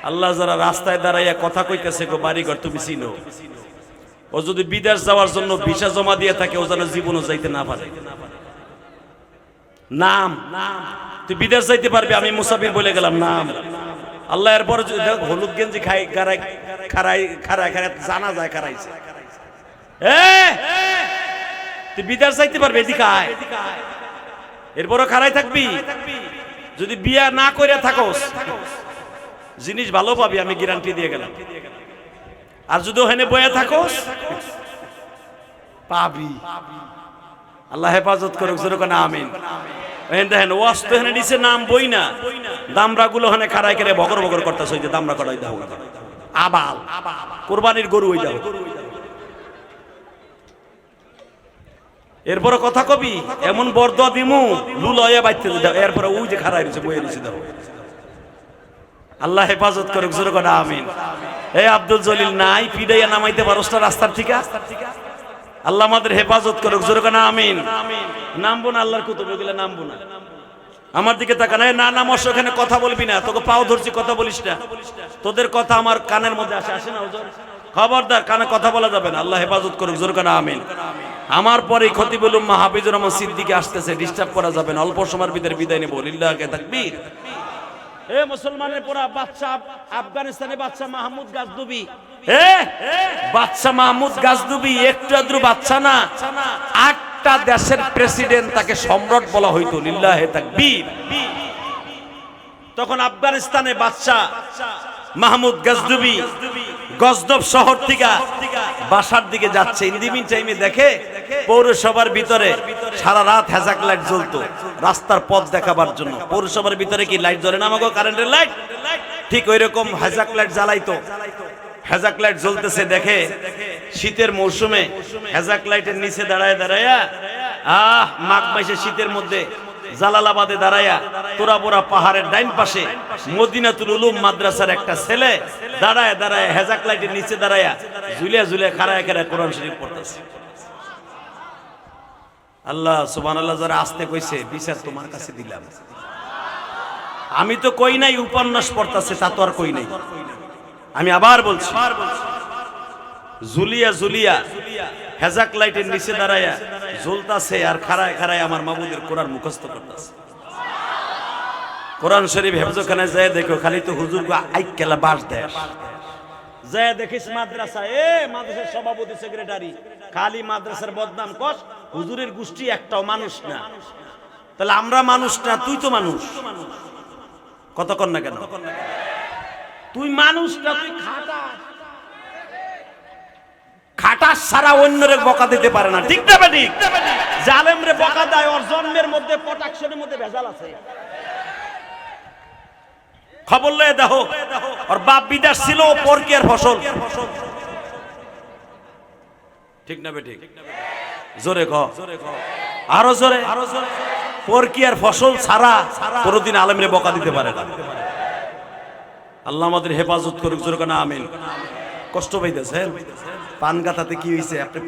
আল্লাহ যারা রাস্তায় দাঁড়াইয়া কথা কইতেছে গো বাড়িঘর তুমি চিনো, ও যদি বিদেশ যাওয়ার জন্য ভিসা জমা দিয়ে থাকে ও যেন জীবনও যাইতে না পারে। নাম তুই বিদেশ যাইতে পারবি, আমি মুসাফির বলে গেলাম নাম। আল্লাহ এরপর হলুদ গেঞ্জি খারাই জানা যায় খারাইছে। তুই বিদেশ যাইতে পারবি, এদিকে আয়। এরপরও খারাই থাকবি। যদি বিয়া না করে থাকোস জিনিস ভালো পাবি, আমি গ্যারান্টি দিয়ে গেলাম। আর যদি ওখানে বয়ে থাকোস পাবি। আল্লাহ হেফাজত করুক, যেরকম আমিন। দেখেন ওয়াজ তো এখানে নিচে নাম বই না, দামরা গুলো ওখানে খাড়াই করে বকর বকর করতেছে। ওই যে দামরা করাই দাও আবাল, কোরবানির গরু ওই দাও। এরপরে কথা কবি এমন বরদোয়া দিমু লুলয়ে বাইতে দাও। এরপরে ওই যে খাড়াই রয়েছে বইয়ে রয়েছে দাও। আল্লাহ হেফাজত করুক, জোরে কথা আমিন। এই আব্দুল জলিল নাই পিডাইয়া নামাইতে পারোস না রাস্তার থেকে? আল্লাহ আমাদের হেফাজত করুক, জোরে না আমিন। নামবো না আল্লাহর কুতুবে গেলে নামবো না। আমার দিকে তাকা না, নাম অবশ্য এখানে কথা বলবি না, তোকে পাও ধরছি কথা বলিস না, তোদের কথা আমার কানের মধ্যে আসে না হুজুর, খবরদার কানে কথা বলা যাবে না। আল্লাহ হেফাজত করুক, জোরে না আমিন। আমার পরে খতিবুল উম্মাহ হাফিজুর রহমান সিদ্দিকী আসতেছে, ডিস্টার্ব করা যাবে না, অল্প সময়ের ভিতরে বিদায় নেব। লিল্লাহি তাকবীর। এ মুসলমানের পুরা বাদশা, আফগানিস্তানের বাদশা মাহমুদ গাজনবী, বাদশা মাহমুদ গাজনবী একটু আদ্রু বাদশা না, 8টা দেশের প্রেসিডেন্ট, তাকে সম্রাট বলা হইতো। লিল্লাহি তাকবীর। তখন আফগানিস্তানে বাদশা মাহমুদ গাজনবী গজনব শহর থেকে বাসার দিকে যাচ্ছে। ইন্দিমিন টাইমে দেখে পৌরসভার ভিতরে সারা রাত হ্যাজাক লাইট জ্বলতো রাস্তার পথ দেখাবার জন্য। পৌরসভার ভিতরে কি লাইট জ্বলে না আমাকে, কারেন্টের লাইট, ঠিক ওই রকম হ্যাজাক লাইট জ্বালাইতো। হ্যাজাক লাইট জ্বলতেছে দেখে, শীতের মৌসুমে হ্যাজাক লাইটের নিচে দাঁড়ায় দাঁড়ায়া, মাঘ মাসে শীতের মধ্যে জালালাবাদে দাঁড়ায়া তোরাবোরা পাহাড়ের ডাইন পাশে মদিনাতুল উলুম মাদ্রাসার একটা ছেলে দাঁড়ায় দাঁড়ায় হ্যাজাক লাইটের নিচে দাঁড়ায়া ঝুলিয়া ঝুলিয়া খাড়ায় খাড়ায় কোরআন শরীফ পড়তেছে। আল্লাহ সুবহানাল্লাহ, যারা আসতে কইছে বিচার তোমার কাছে দিলাম। আমি তো কই নাই উপন্যাস পড়তেছে, তা তো আর কই নাই। আমি আবার বলছি, ঝুলিয়া ঝুলিয়া হ্যাজাক লাইটের নিচে দাঁড়ায়া ঝুলতাছে আর খাড়ায় খাড়ায় আমার মাবুদের কোরআন মুখস্থ করতেছে। কোরআন শরীফ হেফজখানায় যায় দেখো, খালি তো হুজুর আইকেলা বাস দেয়, যায় দেখিস মাদ্রাসা, মাদ্রাসার সভাপতি সেক্রেটারি খালি মাদ্রাসার বদনাম কস, হুজুরের গোষ্ঠী একটাও মানুষ না। তাহলে আমরা মানুষ না, তুই তো মানুষ, কতক্ষণ না কেন তুই মানুষ না, তুই খাটাস ছাড়া অন্যরে বকা দিতে পারে না, ঠিক না বেঠিক? জালেম রে বকা দেয়, ওর জন্মের মধ্যে প্রোটেকশনের মধ্যে ভেজাল আছে। খবর লয়ে দেখো, ওর বাপ বিদেশ ছিল, পরকীয়ার ফসল, ঠিক না বেঠিক? জোরে ক, আরো জোরে। পরকীয়ার ফসল ছাড়া কোনদিন আলেমরে বকা দিতে পারে না। আল্লাহ আমাদের হেফাজত করুক, জোরে না আমিন। কষ্ট পাইতেছেন? পানগাতাতে কি হয়েছে? আপনি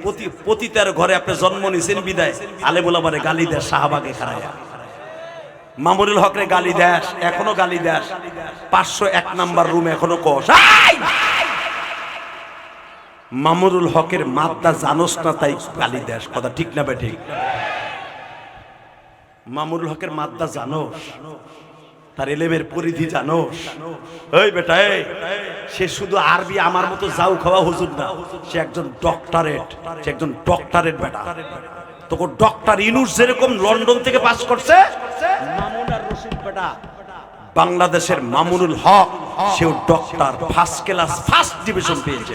পতিতার ঘরে আপনি জন্ম নিয়েছেন বিদায় আলেমুল আমারে গালি দেয়, শাহবাগে খাড়ায়া মামুনুল হক রে গালি দেশ, এখনো গালি দেশ, 501 নাম্বার রুম এখনো কষ। মামুনুল হকের মাদ্দা জানোস না তাই গালি দেশ, কথা ঠিক না বে ঠিক? মামুনুল হকের মাদ্দা জানোস, তার এলেমের পরিধি জানোস? ওই বেটা, সে শুধু আরবি আমার মতো যাও খাওয়া হুজুর না, সে একজন ডক্টরেট, সে একজন ডক্টরেট বেটা। তোকে ডক্টর ইউনুস যেরকম লন্ডন থেকে পাস করছে, মামুন আর রশিদ বেটা বাংলাদেশের মামুনুল হক, সেও doctor, first class, first division পেয়েছে।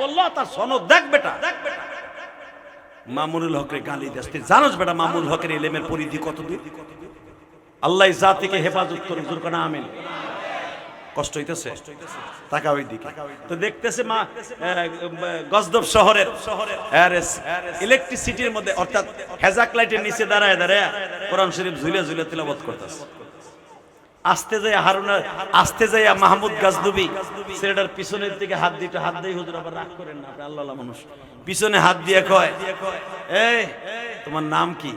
বললো তার সনদ দেখ বেটা। মামুনুল হকের গালি দেশতে জানোস বেটা মামুনুল হকের এলেমের পরিধি কত দূর? আল্লাহ জাতিকে হেফাজত করুক, জোরে না আমিন। কষ্ট হইতেছে? টাকা ওই দিকে তো দেখতেছে মা গজনব শহরের ইলেকট্রিসিটির মধ্যে, অর্থাৎ হেজাক লাইটের নিচে দাঁড়ায় দাঁড়ায় কোরআন শরীফ ঝুলে ঝুলে তিলাওয়াত করতেছে। আসতে যায় মাহমুদ গাজনবী ছেলেটার পিছনের দিকে হাত দিতে, হাত দিয়ে হুজুর আবার রাগ করেন না, আপনি আল্লাহ মানুষ, পিছনে হাত দিয়ে কয়, এই তোমার নাম কি?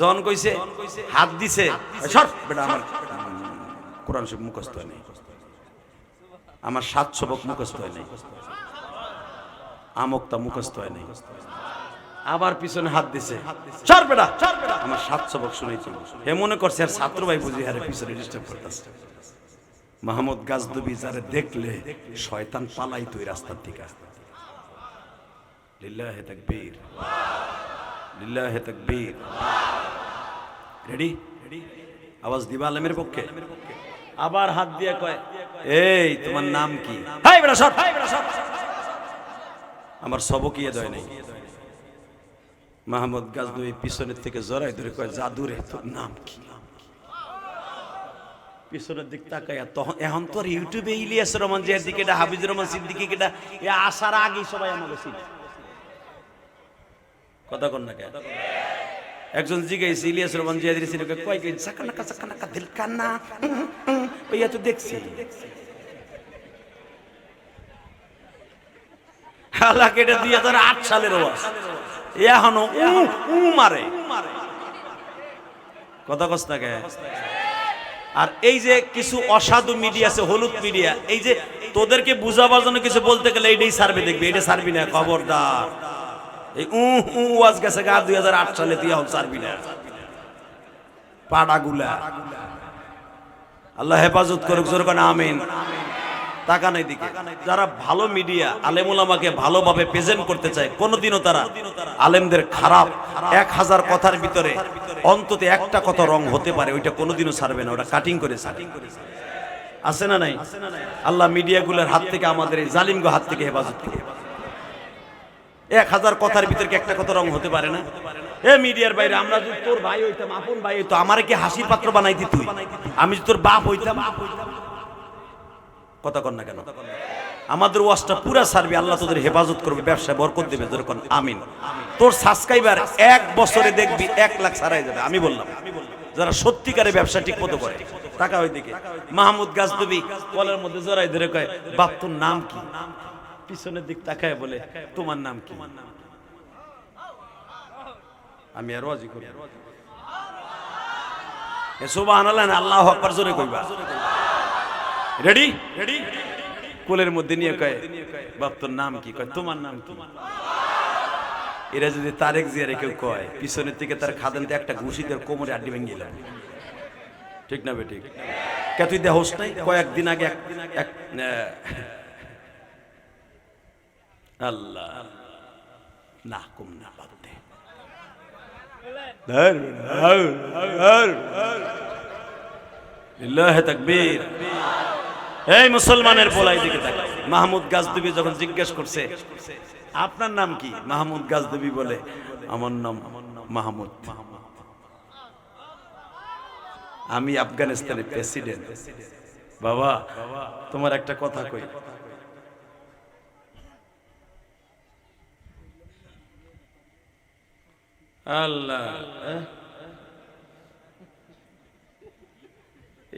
জন কইছে, হাত দিছে, সর বেটা, আমার কোরআন শরীফ মুখস্থ নেই, আমার 7 সবক মুখস্থ হয় নাই, আমকটা মুখস্থ হয় নাই। আবার পিছনে হাত দিছে, চল বেটা, আমার 7 সবক শুনাইছি। হে মনে করছে আর ছাত্র ভাই বুঝি হারে পিছনে ডিস্টার্ব করতেছে। মাহমুদ গাজনবী যারে দেখলে শয়তান পালাইতো এই রাস্তার দিকে। লিল্লাহি তাকবীর, লিল্লাহি তাকবীর। রেডি? আওয়াজ দিবা আলেমের পক্ষে? আবার হাত দিয়ে কয়, এই তোমার নাম কি? হাই বেটা সর, আমার সবক ইয়ে দেয় নাই। মাহমুদ গাজনবী পিছনের থেকে জড়াই ধরে কয়, জাদুরে তোর নাম কি? পিছনের দিক তাকাইয়া, তখন এখন তো আর ইউটিউবে ইলিয়াস রহমান জিয়ার দিকে, হাফিজুর রহমান সিদ্দিকী কেটা এ আসার আগেই সবাই আমাকে চিনে। কথা কন না কে? একজন জিজ্ঞাসা ইলিয়াস রহমান জিয়া দিয়েছিল, কয় কে সাকানাকা সাকানাকা দিলকানা, ওইয়া তো দেখছি। শালা কেটে 2008 সালের ওয়াজ এখনো মারে কথা কস না কে। আর এই যে কিছু অসাধু মিডিয়া আছে, হলুদ মিডিয়া, এই যে তোদেরকে বুঝাবার জন্য কিছু বলতে গেলে এইটাই সার্ভে দেখবি, এটা সার্ভি না, খবরদার। এই ওয়াজ গেছে গা 2008 সালে, তুই এখন সার্ভি না পাড়াগুলা। আল্লাহ হেফাজত করুক, জোরে কোন আমিন। টাকা নাই দিকে যারা ভালো মিডিয়া আলেম ওলামাকে ভালোভাবে প্রেজেন্ট করতে চায়, কোনোদিনও তারা আলেমদের খারাপ 1000 কথার ভিতরে অন্তত একটা কথা রং হতে পারে, ওইটা কোনোদিনও ছাড়বে না, ওটা কাটিং করে আছে না নাই? আল্লাহ মিডিয়াগুলোর হাত থেকে, আমাদের এই জালিমগো হাত থেকে হেফাজত করে। 1000 কথার ভিতরে কি একটা কথা রং হতে পারে না? এ মিডিয়ার বাইরে আমরা যদি তোর ভাই হইতাম, আপন ভাই হইতো, আমারে কি হাসির পাত্র বানাই দিত? আমি যদি তোর বাপ হইতাম, কথা কন না কেন? আমাদের ওয়াজটা পুরা সার্ভি, আল্লাহ তোদের হেফাজত করবে, ব্যবসায় বরকত দেবে, যেরকম আমিন। তোর সাবস্ক্রাইবার 1 বছরে দেখবি 1 লাখ ছাড়াই যাবে। আমি বললাম যারা সত্যিকারে ব্যবসা ঠিক মতো করে। টাকা ওইদিকে মাহমুদ গাজনবী কলের মধ্যে জড়াই ধরে কয়, বাপ তোর নাম কি? পিছনের দিক তাকায় বলে, তোমার নাম কি? আমি আর ওয়াজি করি, সুবহানাল্লাহ না আল্লাহু আকবার জোরে কইবা। রেডি রেডি কোলের মধ্যে নিয়ে কয়, বাপ তোর নাম কি? কয় তোমার নাম কি? এরা যদি তারেক জিয়ারে কেউ কয়, পিছনের থেকে তার খাদানতে একটা ঘুষিদের কোমরে আড্ডি ভেঙে গেল, ঠিক না বেঠিক? কে তুই দেহস নাই? কয়েকদিন আগে আল্লাহ না কম না বাদ দে, লিল্লাহি তাকবীর। এই মুসলমানের পোলাই দিকে তাকাও। মাহমুদ গাজনবী যখন জিজ্ঞেস করছে আপনার নাম কি, মাহমুদ গাজনবী বলে, আমার নাম মাহমুদ, আমি আফগানিস্তানের প্রেসিডেন্ট। বাবা তোমার একটা কথা কই, আল্লাহ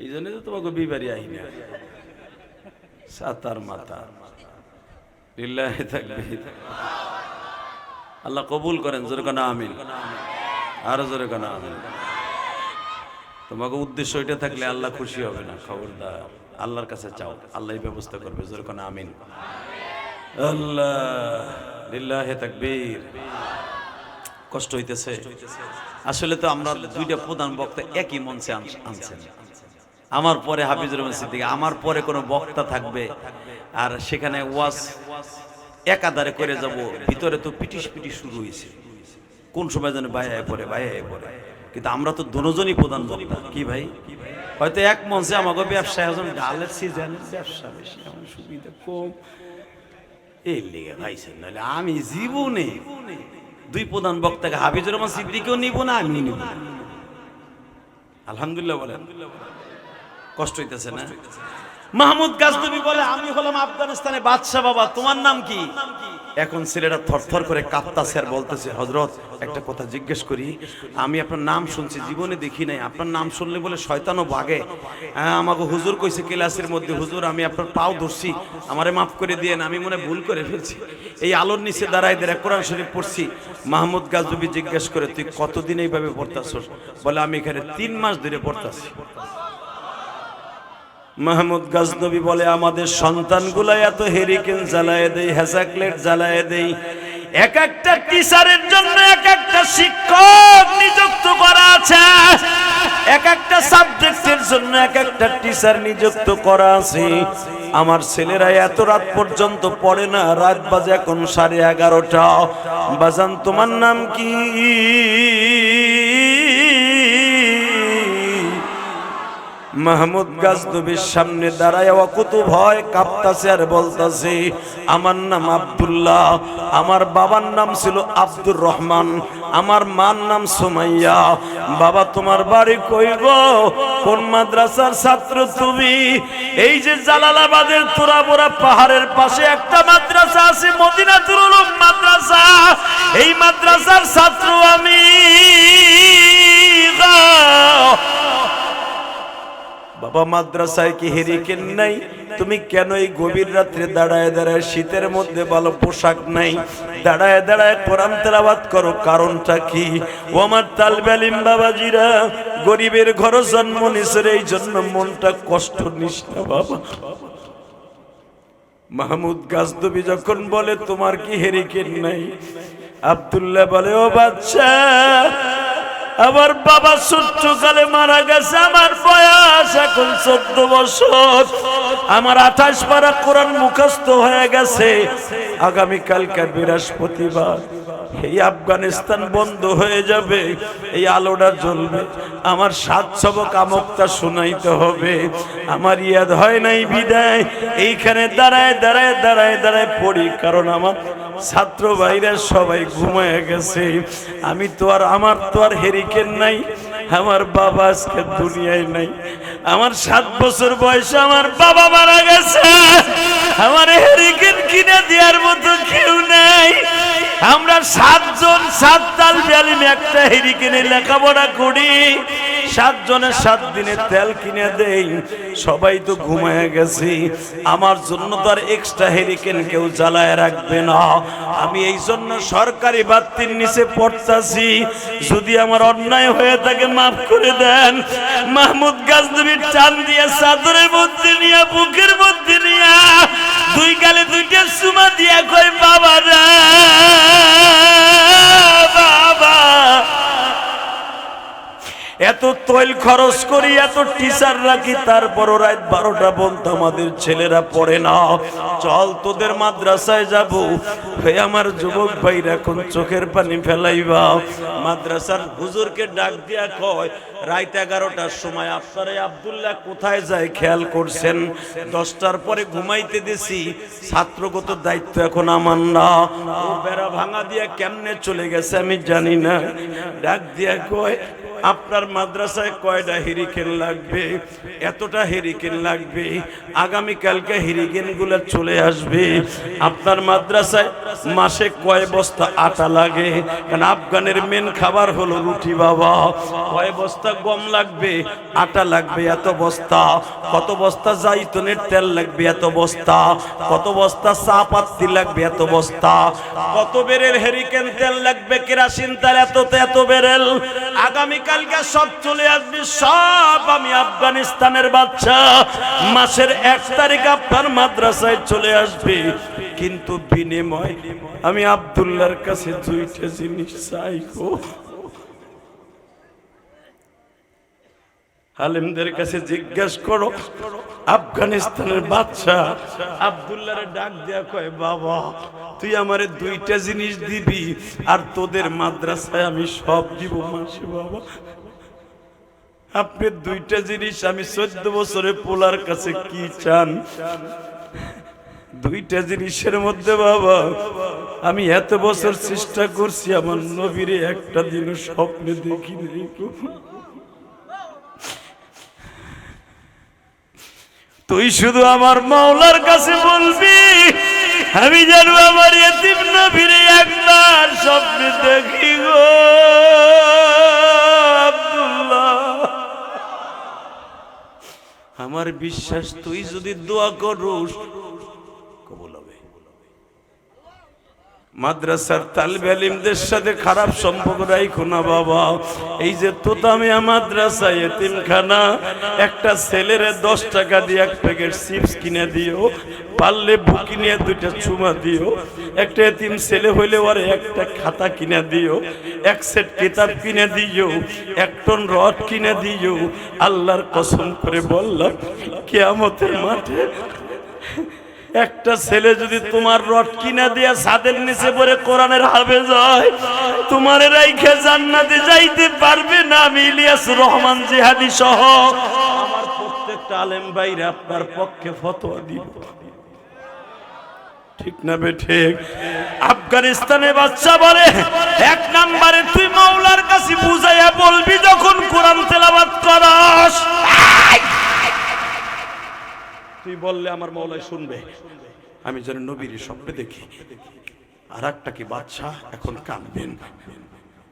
এই জন্য তো তোমাকে বিবারি আই না, সাতার মাতা। লিল্লাহি তাকবীর। আল্লাহ কবুল করেন, জোরে কোন আমিন, আরো জোরে কোন আমিন। তোমাকে উদ্দেশ্য ওইটা থাকলে আল্লাহ খুশি হবে না, খবরদার। আল্লাহর কাছে চাও, আল্লাহই ব্যবস্থা করবে, জোরে কোন আমিন। আল্লাহ, লিল্লাহি তাকবীর। কষ্ট হইতেছে আসলে। তো আমরা দুইটা প্রধান বক্তা একই মঞ্চে আনছেন, আমার পরে হাফিজুর রহমান সিদ্দিকী, আমার পরে কোনো বক্তা থাকবে, আর সেখানে ওয়াজ একাধারে করে যাব। ভিতরে তো পিটিশ শুরু হয়েছে, কোন সময় যেন বাইরে পড়ে। কিন্তু আমরা তো দুজনই প্রধান বক্তা। কি ভাই, হয়তো এক মঞ্চে আমাকে ব্যবসা এখন ডালের সিজন, ব্যবসা বেশি, এখন সুবিধা কম, এই লেগে ভাইছেন। নাহলে আমি জীবনে 2 প্রধান বক্তাকে, হাফিজুর রহমান সিদ্দিকীও নিব না, আমি নিব না। আলহামদুলিল্লাহ বলেন, কষ্ট হইতেছে না? মাহমুদ গাজনবী বলে, আমি হলাম আফগানিস্তানের বাদশা। বাবা তোমার নাম কি? এখন ছেলেটা থরথর করে কাঁপতাছে আর বলতেছে, হযরত একটা কথা জিজ্ঞেস করি, আমি আপনার নাম শুনছি, জীবনে দেখি নাই, আপনার নাম শুনলে বলে শয়তানও ভাগে। আমাকে হুজুর কইছে ক্লাসের মধ্যে, হুজুর আমি আপনার পাও ধরছি, আমারে মাফ করে দিয়েন, আমি মনে ভুল করে ফেলছি। এই আলোর নিচে দাঁড়ায় দাঁড়ায় কোরআন শরীফ পড়ছি। মাহমুদ গাজনবী জিজ্ঞেস করে, তুই কতদিন এইভাবে পড়তাছস? বলে আমি এখানে 3 মাস ধরে পড়তাছি। মাহমুদ গাজনবী বলে, আমাদের সন্তানগুলা এত হেরিকেন জ্বালায় দেই, হ্যাসাকলেট জ্বালায় দেই, এক একটা টিচারের জন্য এক একটা শিক্ষক নিযুক্ত করা আছে, এক একটা সাবজেক্টের জন্য এক একটা টিচার নিযুক্ত করা আছে। আমার ছেলেরা এত রাত পর্যন্ত পড়ে না, রাত বাজে এখন 11:30। বাজান তোমার নাম কি? মাহমুদ গাজনবীর সামনে দাঁড়ায় কত ভয় কাঁপতাছে আর বলতাছে, আমার নাম আব্দুল্লাহ, আমার বাবার নাম ছিল আব্দুর রহমান, আমার মার নাম সুমাইয়া। বাবা তোমার বাড়ি কই গো? কোন মাদ্রাসার ছাত্র তুমি? এই যে জালালাবাদের তোরাবোরা পাহাড়ের পাশে একটা মাদ্রাসা আছে, মদিনাতুল উলুম মাদ্রাসা, এই মাদ্রাসার ছাত্র আমি। বাবা মাদ্রাসায় কি হেরিকেন নাই? তুমি কেন এই গভীর রাত্রে দাঁড়ায় দাঁড়ায়, শীতের মধ্যে ভালো পোশাক নাই, দাঁড়ায় দাঁড়ায় কোরআন তেলাওয়াত করো? কারণটা কি? ও আমার তালবে আলিম বাবাজিরা, গরিবের ঘরে জন্ম নিছেন, এই জন্য মনটা কষ্ট নিস না বাবা। মাহমুদ গাজনবী যখন বলে তোমার কি হেরিকেন নাই, আব্দুল্লাহ বলে ও বাচ্চা, আমার বাবা ছোট্টকালে মারা গেছে, আমার বয়স এখন 14 বছর, আমার 28 পারা কোরআন মুখস্থ হয়ে গেছে। আগামীকালকে বৃহস্পতিবার, এই আফগানিস্তান বন্ধ হয়ে যাবে, এই আলোটা জ্বলবে, আমার 7 সবক আমকটা শোনাইতে হবে। আমার ইয়াদ হয় নাই বিদায় এইখানে দাঁড়ায় দাঁড়ায় দাঁড়ায় দাঁড়ায় পড়ি, কারণ আমার ছাত্র ভাইরা সবাই ঘুমায় গেছে। আমি তো আর, আমার তো আর হেরিকেন নাই, আমার বাবা আজকে দুনিয়ায় নাই। আমার 7 বছর বয়সে আমার বাবা মারা গেছে, আমার হেরিকেন কিনে দেওয়ার মতো কেউ নাই। আমরা 7 জন 7 তালবে আলিম একটা হেরিকেনে লেখাপড়া করি, 7 জনের 7 দিনে তেল কিনে দেই, সবাই তো ঘুমায় গেছি। আমার জন্য তো আর এক্সট্রা হেরিকেন কেউ জ্বালায় রাখবে না। আমি এই জন্য সরকারি বাতির নিচে পড়তাছি। যদি আমার অন্যায় হয়ে থাকে মাফ করে দেন। মাহমুদ গাজনবীর টান দিয়ে চাদরের মধ্যে নিয়ে, বুকের মধ্যে নিয়ে, 2 গালে 2টা চুমা দিয়া কই বাবা রে বাবা, এত তৈল খরচ করি, এত টিচার রাখি, তারপর রাত 12টা পর্যন্ত আমাদের ছেলেরা পড়ে না। চল তোদের মাদ্রাসায় যাব। হে আমার যুবক ভাইরা, এখন চোখের পানি ফেলাইবা। মাদ্রাসার হুজুরকে ডাক দিয়া কয়, রাত 11টার সময় আপনারা আব্দুল্লাহ কোথায় যায় খেয়াল করছেন? 10টার পরে ঘুমাইতে দিছি, ছাত্রগত দায়িত্ব এখন আমার না। ও বেড়া ভাঙা দিয়া কেমনে চলে গেছে আমি জানি না। ডাক দিয়া কয়, আপনার মাদ্রাসায় কয়টা হেরিকেন লাগবে? এতটা হেরিকেন লাগবে, আগামীকালকে হেরিকেন গুলা চলে আসবে। আপনার মাদ্রাসায় মাসে কয় বস্তা আটা লাগে? কারণ আফগানের মেন খাবার হলো রুটি বাবা। কয় বস্তা গম লাগবে? আটা লাগবে এত বস্তা। কত বস্তা জাইতুনের তেল লাগবে? এত বস্তা। কত বস্তা চা পাত্তি লাগবে? এত বস্তা। কত বেরেল হেরিকেন তেল লাগবে? কেরাসিন তেল এত বেরেল। আগামীকালকে সব চলে আসবে, সব আমি আফগানিস্তানের বাচ্চা মাসের 1 তারিখ আপনার মাদ্রাসায় চলে আসবে। কিন্তু বিনিময় আমি আব্দুল্লাহর কাছে 2টা জিনিস চাই গো। আলেমদের কাছে জিজ্ঞাসা করো, আফগানিস্তানের বাচ্চা আব্দুল্লাহরে ডাক দেয়া কয়, বাবা তুই আমারে 2টা জিনিস দিবি, আর তোদের মাদ্রাসায় আমি সব দিব মাসে। বাবা আপনি 2টা জিনিস, আমি 14 বছরের পোলার কাছে কি চান? 2টা জিনিসের মধ্যে বাবা আমি এত বছর চেষ্টা করছি, আমার নবীরে একটা দিন স্বপ্নে দেখিনি। তুই শুধু আমার মাওলার কাছে বলবি, আমি যেন আমার ইতিম নবীরে একবার স্বপ্নে দেখি গো আব্দুল্লাহ। আমার বিশ্বাস তুই যদি দোয়া করস কবুল হবে। মাদ্রাসার তালবে আলিমদের সাথে খারাপ সম্পর্ক রাখো না বাবা। এই যে তোতামিয়া মাদ্রাসা এতিমখানা, একটা ছেলেরে 10 টাকা দিয়ে 1 প্যাকেট চিপস কিনে দিও, পারলে বুকি নিয়ে 2টা চুমা দিও। একটা এতিম ছেলে হইলে ওরে একটা খাতা কিনে দিও, 1 সেট কিতাব কিনে দিও, 1 টন রড কিনে দিও। আল্লাহর কসম করে বললাম, কিয়ামতের মাঠে একটা ছেলে যদি তোমার রড কিনা দিয়া ছাদের নিচে পড়ে কোরআনের হাফেজ হয়, তোমার রাইখে জান্নাতে যাইতে পারবে না। আমি ইলিয়াস রহমান জিহাদি সহ আমার প্রত্যেকটা আলেম ভাইরা আপনার পক্ষে ফতোয়া দিব, ঠিক না বেঠিক? আফগানিস্তানে বাচ্চা বলে, 1 নম্বরে তুই মাওলার কাছে বুঝাইয়া বলবি যখন কোরআন তেলাওয়াত করস, তুই বললে আমার মাওলাই শুনবে। আমি যেন নবীর স্বপ্নে দেখি। আর একটা কি বাদশা এখন কাঁদবেন,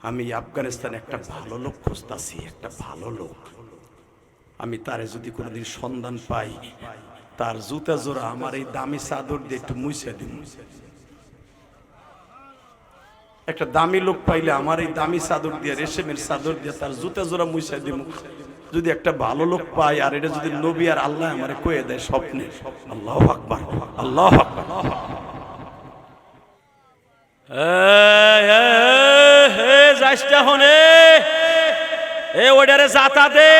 আমি আফগানিস্তানে একটা ভালো লোক খুঁজতাছি, একটা ভালো লোক। আমি তারে যদি কোনোদিন সন্ধান পাই, তার জুতা জোড়া আমার এই দামি চাদর দিয়ে একটু মুছে দিন। একটা দামি লোক পাইলে আমার এই দামি চাদর দিয়ে, রেশমের চাদর দিয়ে তার জুতা জোড়া মুছে দিব। যদি একটা ভালো লোক পাই, আর এটা যদি নবী আর আল্লাহ আমারে কয়ে দেয় স্বপ্নে, আল্লাহু আকবার, আল্লাহু আকবার। যাইসটা হনে এ ওডারে জাতা দে,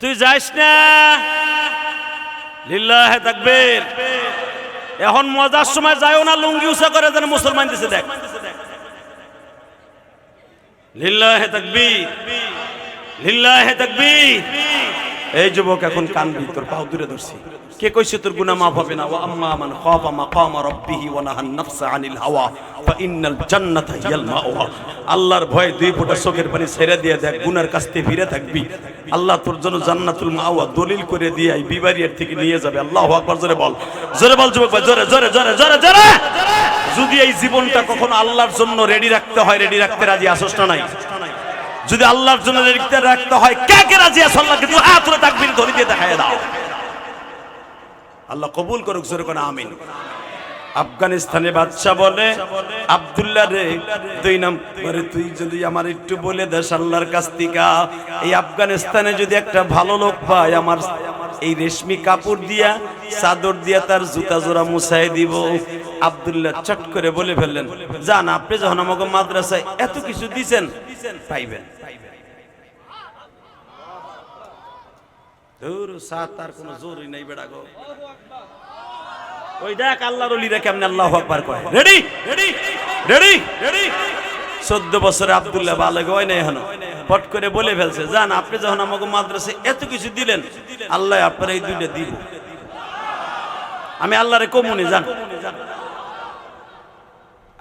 তুই যাইস না। লিল্লাহে তাকবীর। এখন মজার সময় যায়ও না, লুঙ্গি উঁচা করে যেন মুসলমান দিছে দেখ। লিল্লাহে তাকবীর, লিল্লাহে তাকবীর। এই যুবক এখন কানবি, তোর পাও দূরে ধরছি। কে কইছে তোর গুনাহ মাফ হবে না? ওয়া আম্মা মান খাফা মাকামা রাব্বিহি ওয়া নাহান নাফসা আনিল হাওয়া ফা ইন্নাল জান্নাতা হিয়াল মাওয়া। আল্লাহর ভয় দুই ফোঁটা চোখের পানি ছেড়ে দিয়ে দেখ, গুনার কাছ থেকে ফিরে থাকবি, আল্লাহ তোর জন্য জান্নাতুল মাওয়া দলিল করে দিয়ে এই বিবারিয়ার থেকে নিয়ে যাবে। আল্লাহু আকবার। জোরে বল, জোরে বল যুবক ভাই, জোরে জোরে জোরে জোরে জোরে। যদি এই জীবনটা কখনো আল্লাহর জন্য রেডি রাখতে হয়, রেডি রাখতে রাজি আসোস না নাই? যদি আল্লাহর জন্য রেডি রাখতে হয়, কে কে রাজি আছো? আল্লাহকে দুই হাত তুলে তাকবীর ধরে দিয়ে দেখায় দাও। আল্লাহ কবুল করুক, জোরে কোন আমিন। আফগানিস্তানের বাদশা বলে, আব্দুল্লাহ রে, দুই নম্বরে তুই যদি আমার একটু বলে দেস আল্লাহর কাছ থেকে, এই আফগানিস্তানে যদি একটা ভালো লোক পায়, আমার এই রেশমি কাপড় দিয়া, চাদর দিয়া তার জুতা জোড়া মুছাই দিব। আব্দুল্লাহ চট করে বলে ফেললেন, জান, আপনি যখন আমাকে মাদ্রাসায় এত কিছু দিছেন, পাইবেন। ধুর, সাত আর কোনো জোরই নাই বেড়া গো। ওই দেখ আল্লাহর ওলিরা কেমনে আল্লাহু আকবার কয়। Ready ready ready ready. 14 বছরে আব্দুল্লাহ বালেগ হয় না এখনো, পট করে বলে ফেলছে, জান, আপনি যখন আমাকে মাদ্রাসায় এত কিছু দিলেন, আল্লাহ আপনার এই দুইটা দিব। আমি আল্লাহরে কমুনি, জান।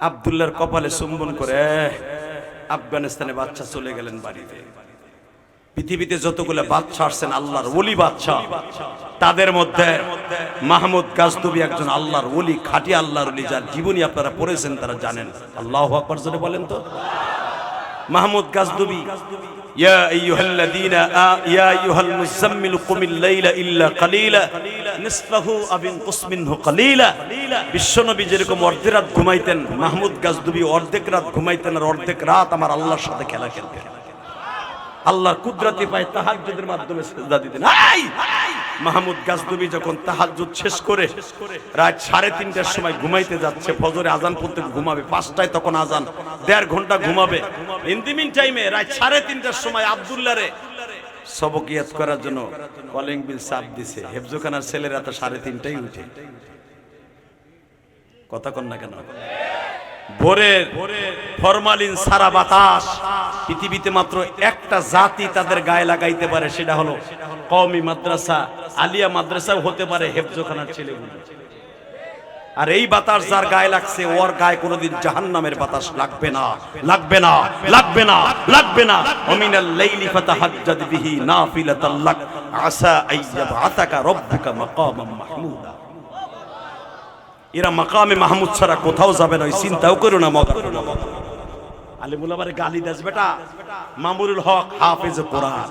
আব্দুল্লাহর কপালে চুম্বন করে আফগানিস্তানে বাদশা চলে গেলেন বাড়িতে। পৃথিবীতে যতগুলো বাদশা আসছেন, আল্লাহর ওলি বাদশা, তাদের মধ্যে মাহমুদ গাজনবী একজন আল্লাহর ওলি, খাঁটি আল্লাহর ওলি, যার জীবনী আপনারা পড়েছেন তারা জানেন। আল্লাহু আকবার জোরে বলেন তো। মাহমুদ গাজনবী, ইয়া আইয়ুহাল্লাযীনা ইয়া আইয়ুহাল মুযাম্মিল কুমিল লাইলা ইল্লা কালিলা নিসফাহু আও ইনকুস মিনহু কালিলা। বিশ্বনবী যেরকম অর্ধেক রাত ঘুমাইতেন, মাহমুদ গাজনবী অর্ধেক রাত ঘুমাইতেন, আর অর্ধেক রাত আমার আল্লাহর সাথে খেলা খেলতেন। আল্লাহর কুদরতি পায় তাহাজ্জুদের মাধ্যমে সিজদা দিতেন। মাহমুদ গাজনবী যখন তাহাজ্জুদ শেষ করে রাত 3:30টার সময় ঘুমাইতে যাচ্ছে, ফজরে আজান পড়তে ঘুমাবে, 5টায় তখন আজান, 1.5 ঘন্টা ঘুমাবে। ইন দি মিন টাইমে রাত 3:30টার সময় আব্দুল্লাহরে সবকিয়াত করার জন্য কলিং বিল চাপ দিছে। হেফজখানার ছেলেরা তো 3:30টায় উঠে, কথা কন না কেন? ভোরের ফরমালিন সারা বাতাস। পৃথিবীতে মাত্র একটা জাতি তাদের গায়ে লাগাইতে পারে, সেটা হলো কওমি মাদ্রাসা, আলিয়া মাদ্রাসাও হতে পারে হেফজখানার ছেলেগুলো। আর এই বাতাস যার গায়ে লাগছে, ওর গায়ে কোনোদিন জাহান্নামের বাতাস লাগবে না, লাগবে না, লাগবে না, লাগবে না। ওমিনাল লাইলি ফাতাহাজ্জাদ বিহি নাফিলাতাল লাক আসা আইয়াবআতাকা রাব্বুকা মাকামান মাহমুদা। এরা মাকামে মাহমুদ ছাড়া কোথাও যাবে না, চিন্তাও করো না। আলিমুল আমারে গালি দাস বেটা। মামুনুল হক হাফেজ কোরআন,